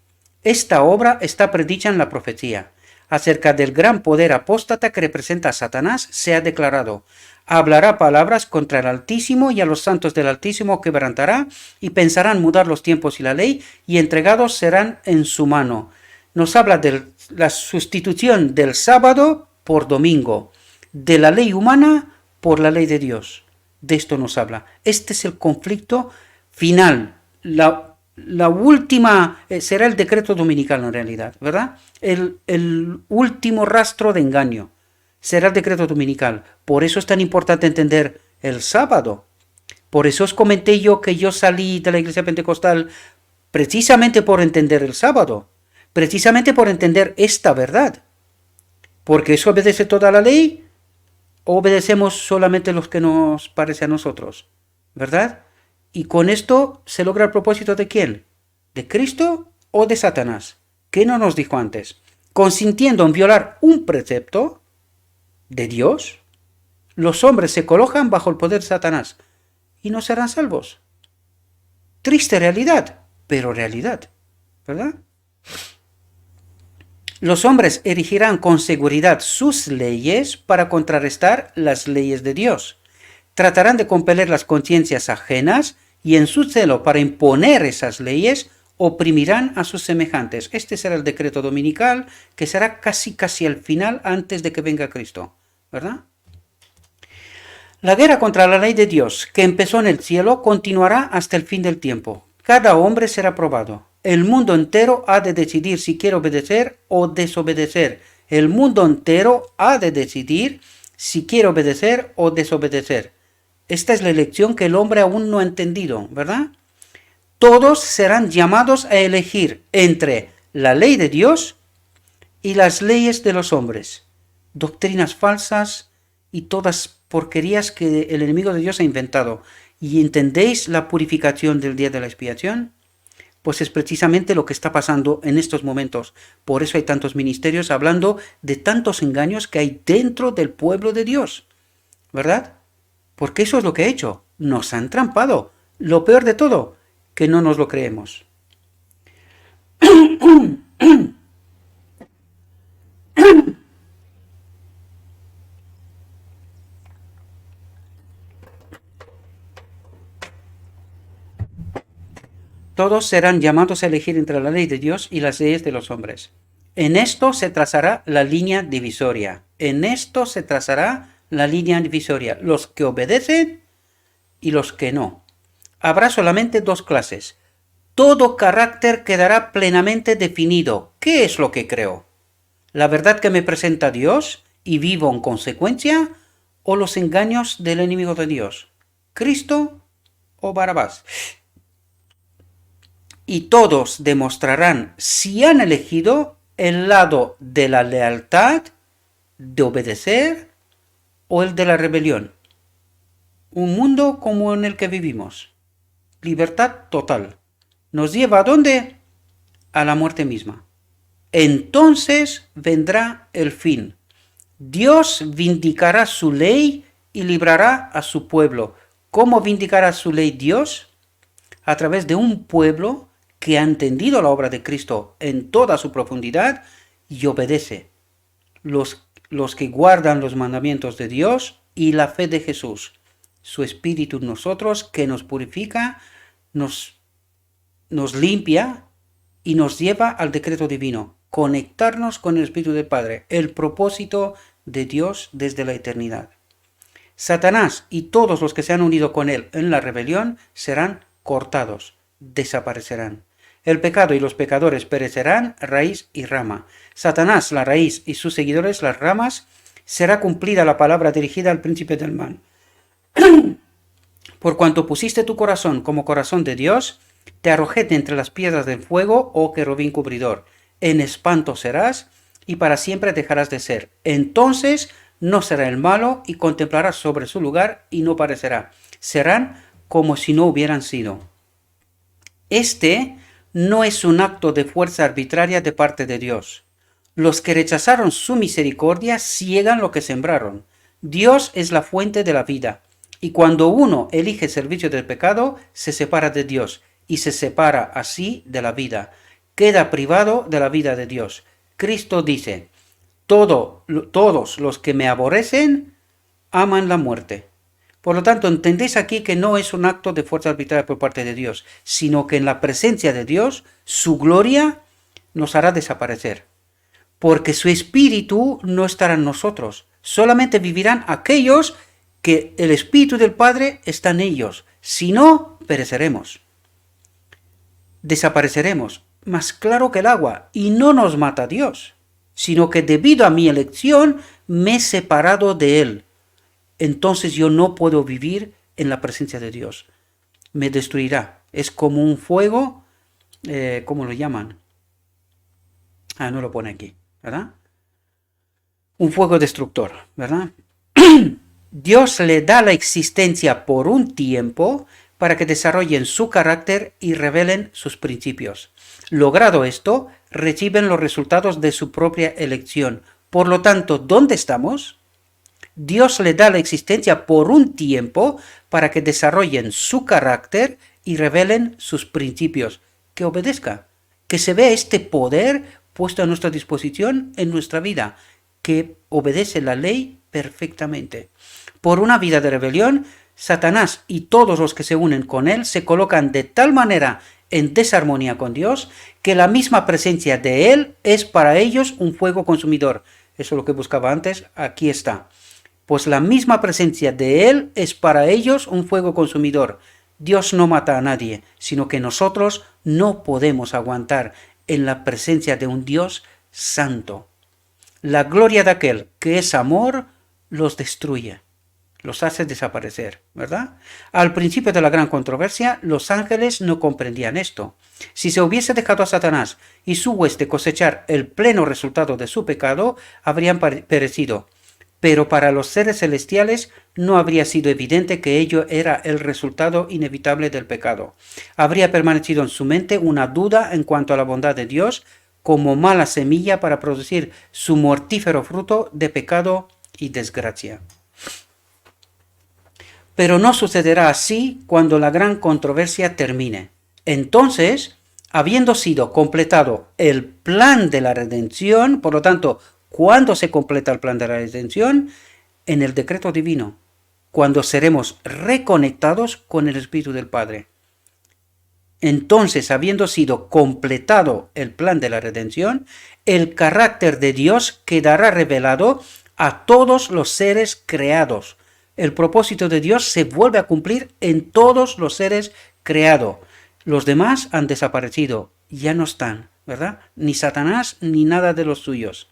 Esta obra está predicha en la profecía. Acerca del gran poder apóstata que representa a Satanás, se ha declarado: hablará palabras contra el Altísimo y a los santos del Altísimo quebrantará, y pensarán mudar los tiempos y la ley, y entregados serán en su mano. Nos habla de la sustitución del sábado por domingo, de la ley humana por la ley de Dios. De esto nos habla. Este es el conflicto final, la la última, será el decreto dominical en realidad, ¿verdad? El último rastro de engaño será el decreto dominical. Por eso es tan importante entender el sábado. Por eso os comenté yo que yo salí de la iglesia pentecostal precisamente por entender el sábado, precisamente por entender esta verdad. Porque eso obedece toda la ley, o obedecemos solamente los que nos parece a nosotros, ¿verdad? Y con esto se logra el propósito ¿de quién? ¿De Cristo o de Satanás? ¿Qué no nos dijo antes? Consintiendo en violar un precepto de Dios, los hombres se colocan bajo el poder de Satanás y no serán salvos. Triste realidad, pero realidad, ¿verdad? Los hombres erigirán con seguridad sus leyes para contrarrestar las leyes de Dios. Tratarán de compeler las conciencias ajenas y en su celo para imponer esas leyes oprimirán a sus semejantes. Este será el decreto dominical que será casi al final antes de que venga Cristo, ¿verdad? La guerra contra la ley de Dios, que empezó en el cielo, continuará hasta el fin del tiempo. Cada hombre será probado. El mundo entero ha de decidir si quiere obedecer o desobedecer. El mundo entero ha de decidir si quiere obedecer o desobedecer. Esta es la elección que el hombre aún no ha entendido, ¿verdad? Todos serán llamados a elegir entre la ley de Dios y las leyes de los hombres. Doctrinas falsas y todas porquerías que el enemigo de Dios ha inventado. ¿Y entendéis la purificación del día de la expiación? Pues es precisamente lo que está pasando en estos momentos. Por eso hay tantos ministerios hablando de tantos engaños que hay dentro del pueblo de Dios, ¿verdad? Porque eso es lo que ha hecho. Nos han trampado. Lo peor de todo, que no nos lo creemos. Todos serán llamados a elegir entre la ley de Dios y las leyes de los hombres. En esto se trazará la línea divisoria. En esto se trazará la línea divisoria. Los que obedecen y los que no. Habrá solamente dos clases. Todo carácter quedará plenamente definido. ¿Qué es lo que creo? ¿La verdad que me presenta Dios y vivo en consecuencia? ¿O los engaños del enemigo de Dios? ¿Cristo o Barabás? Y todos demostrarán si han elegido el lado de la lealtad, de obedecer, o el de la rebelión. Un mundo como en el que vivimos. Libertad total. ¿Nos lleva a dónde? A la muerte misma. Entonces vendrá el fin. Dios vindicará su ley y librará a su pueblo. ¿Cómo vindicará su ley Dios? A través de un pueblo que ha entendido la obra de Cristo en toda su profundidad y obedece. Los que guardan los mandamientos de Dios y la fe de Jesús. Su Espíritu en nosotros que nos purifica, nos limpia y nos lleva al decreto divino. Conectarnos con el Espíritu del Padre. El propósito de Dios desde la eternidad. Satanás y todos los que se han unido con él en la rebelión serán cortados, desaparecerán. El pecado y los pecadores perecerán, raíz y rama. Satanás, la raíz, y sus seguidores, las ramas, será cumplida la palabra dirigida al príncipe del mal. Por cuanto pusiste tu corazón como corazón de Dios, te arrojé de entre las piedras del fuego, oh querubín cubridor. En espanto serás, y para siempre dejarás de ser. Entonces no será el malo, y contemplarás sobre su lugar, y no parecerá. Serán como si no hubieran sido. Este no es un acto de fuerza arbitraria de parte de Dios. Los que rechazaron su misericordia ciegan lo que sembraron. Dios es la fuente de la vida, y cuando uno elige servicio del pecado, se separa de Dios, y se separa así de la vida. Queda privado de la vida de Dios. Cristo dice, todos los que me aborrecen aman la muerte. Por lo tanto, entendéis aquí que no es un acto de fuerza arbitraria por parte de Dios, sino que en la presencia de Dios, su gloria nos hará desaparecer. Porque su espíritu no estará en nosotros. Solamente vivirán aquellos que el espíritu del Padre está en ellos. Si no, pereceremos. desapareceremos, más claro que el agua, y no nos mata Dios, sino que debido a mi elección me he separado de Él. Entonces yo no puedo vivir en la presencia de Dios. Me destruirá. Es como un fuego, ¿cómo lo llaman? No lo pone aquí, ¿verdad? Un fuego destructor, ¿verdad? Dios le da la existencia por un tiempo para que desarrollen su carácter y revelen sus principios. Logrado esto, reciben los resultados de su propia elección. Por lo tanto, ¿dónde estamos? Dios le da la existencia por un tiempo para que desarrollen su carácter y revelen sus principios. Que obedezca, que se vea este poder puesto a nuestra disposición en nuestra vida, que obedece la ley perfectamente. Por una vida de rebelión, Satanás y todos los que se unen con él se colocan de tal manera en desarmonía con Dios que la misma presencia de él es para ellos un fuego consumidor. Eso es lo que buscaba antes, aquí está. Pues la misma presencia de él es para ellos un fuego consumidor. Dios no mata a nadie, sino que nosotros no podemos aguantar en la presencia de un Dios santo. La gloria de aquel que es amor los destruye, los hace desaparecer, ¿verdad? Al principio de la gran controversia, los ángeles no comprendían esto. Si se hubiese dejado a Satanás y su hueste cosechar el pleno resultado de su pecado, habrían perecido. Pero para los seres celestiales no habría sido evidente que ello era el resultado inevitable del pecado. Habría permanecido en su mente una duda en cuanto a la bondad de Dios como mala semilla para producir su mortífero fruto de pecado y desgracia. Pero no sucederá así cuando la gran controversia termine. Entonces, habiendo sido completado el plan de la redención, por lo tanto, ¿cuándo se completa el plan de la redención? En el decreto divino, cuando seremos reconectados con el Espíritu del Padre. Entonces, habiendo sido completado el plan de la redención, el carácter de Dios quedará revelado a todos los seres creados. El propósito de Dios se vuelve a cumplir en todos los seres creados. Los demás han desaparecido, ya no están, ¿verdad? Ni Satanás ni nada de los suyos.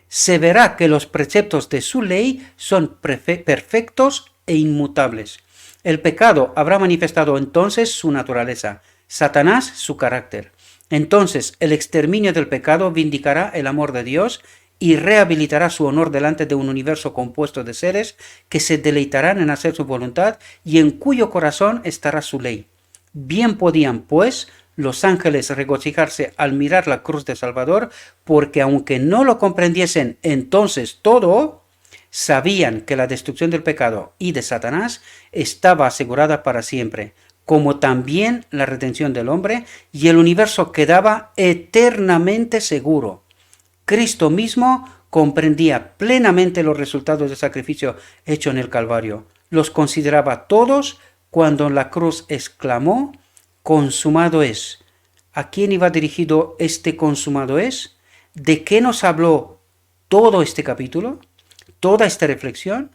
Se verá que los preceptos de su ley son perfectos e inmutables. El pecado habrá manifestado entonces su naturaleza, Satanás su carácter. Entonces el exterminio del pecado vindicará el amor de Dios y rehabilitará su honor delante de un universo compuesto de seres que se deleitarán en hacer su voluntad y en cuyo corazón estará su ley. Bien podían, pues, los ángeles regocijarse al mirar la cruz de Salvador, porque aunque no lo comprendiesen entonces todo, sabían que la destrucción del pecado y de Satanás estaba asegurada para siempre, como también la redención del hombre, y el universo quedaba eternamente seguro. Cristo mismo comprendía plenamente los resultados del sacrificio hecho en el Calvario. Los consideraba todos cuando en la cruz exclamó: consumado es. ¿A quién iba dirigido este consumado es? ¿De qué nos habló todo este capítulo? ¿Toda esta reflexión?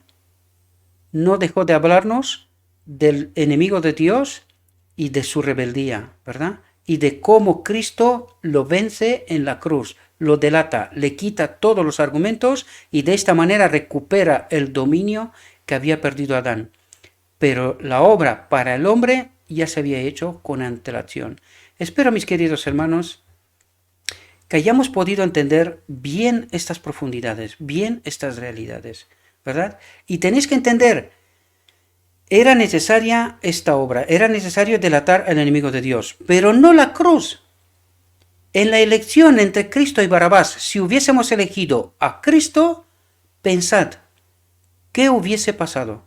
No dejó de hablarnos del enemigo de Dios y de su rebeldía, ¿verdad? Y de cómo Cristo lo vence en la cruz, lo delata, le quita todos los argumentos y de esta manera recupera el dominio que había perdido Adán. Pero la obra para el hombre ya se había hecho con antelación. Espero, mis queridos hermanos, que hayamos podido entender bien estas profundidades, bien estas realidades, ¿verdad? Y tenéis que entender, era necesaria esta obra, era necesario delatar al enemigo de Dios, pero no la cruz. En la elección entre Cristo y Barrabás, si hubiésemos elegido a Cristo, pensad, ¿qué hubiese pasado?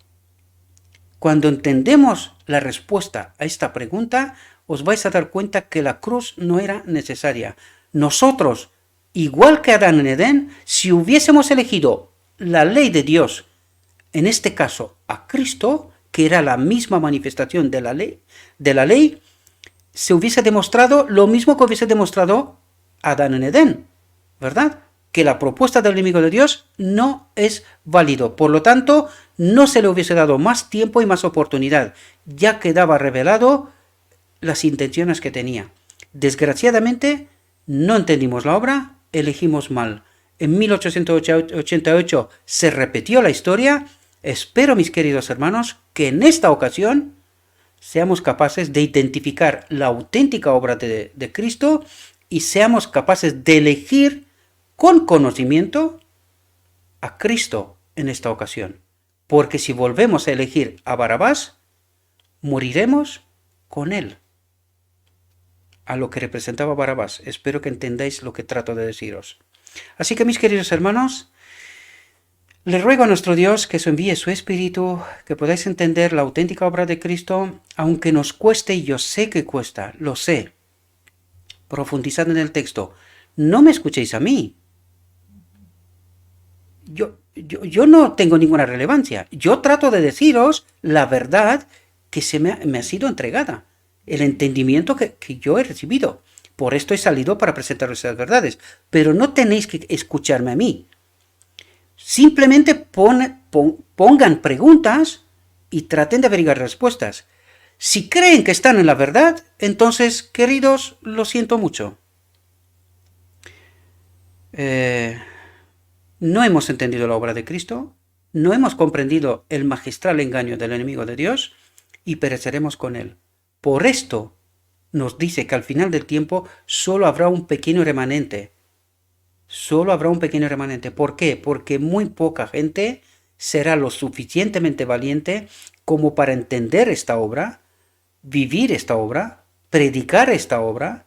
Cuando entendemos la respuesta a esta pregunta, os vais a dar cuenta que la cruz no era necesaria. Nosotros, igual que Adán en Edén, si hubiésemos elegido la ley de Dios, en este caso a Cristo, que era la misma manifestación de la ley, se hubiese demostrado lo mismo que hubiese demostrado Adán en Edén, ¿verdad? Que la propuesta del enemigo de Dios no es válido. Por lo tanto, no se le hubiese dado más tiempo y más oportunidad. Ya quedaba revelado las intenciones que tenía. Desgraciadamente, no entendimos la obra, elegimos mal. En 1888 se repitió la historia. Espero, mis queridos hermanos, que en esta ocasión seamos capaces de identificar la auténtica obra de Cristo y seamos capaces de elegir con conocimiento a Cristo en esta ocasión. Porque si volvemos a elegir a Barrabás, moriremos con él. A lo que representaba Barrabás. Espero que entendáis lo que trato de deciros. Así que, mis queridos hermanos, le ruego a nuestro Dios que os envíe su Espíritu, que podáis entender la auténtica obra de Cristo, aunque nos cueste, y yo sé que cuesta, lo sé. Profundizad en el texto. No me escuchéis a mí. Yo no tengo ninguna relevancia. Yo trato de deciros la verdad que me ha sido entregada, el entendimiento que yo he recibido. Por esto he salido para presentaros esas verdades. Pero no tenéis que escucharme a mí. Simplemente pongan preguntas y traten de averiguar respuestas. Si creen que están en la verdad, entonces, queridos, lo siento mucho. No hemos entendido la obra de Cristo, no hemos comprendido el magistral engaño del enemigo de Dios y pereceremos con él. Por esto nos dice que al final del tiempo solo habrá un pequeño remanente. Solo habrá un pequeño remanente. ¿Por qué? Porque muy poca gente será lo suficientemente valiente como para entender esta obra, vivir esta obra, predicar esta obra.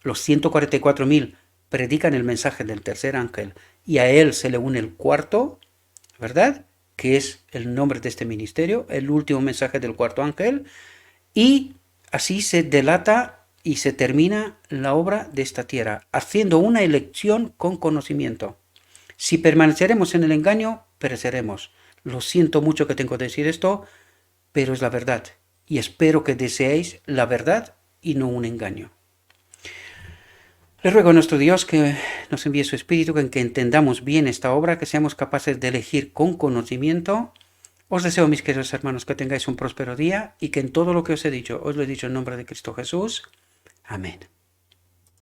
Los 144.000 predican el mensaje del tercer ángel y a él se le une el cuarto, ¿verdad? Que es el nombre de este ministerio, el último mensaje del cuarto ángel, y así se delata y se termina la obra de esta tierra, haciendo una elección con conocimiento. Si permaneceremos en el engaño, pereceremos. Lo siento mucho que tengo que decir esto, pero es la verdad. Y espero que deseéis la verdad y no un engaño. Le ruego a nuestro Dios que nos envíe su Espíritu, que entendamos bien esta obra, que seamos capaces de elegir con conocimiento. Os deseo, mis queridos hermanos, que tengáis un próspero día y que en todo lo que os he dicho, os lo he dicho en nombre de Cristo Jesús. Amén.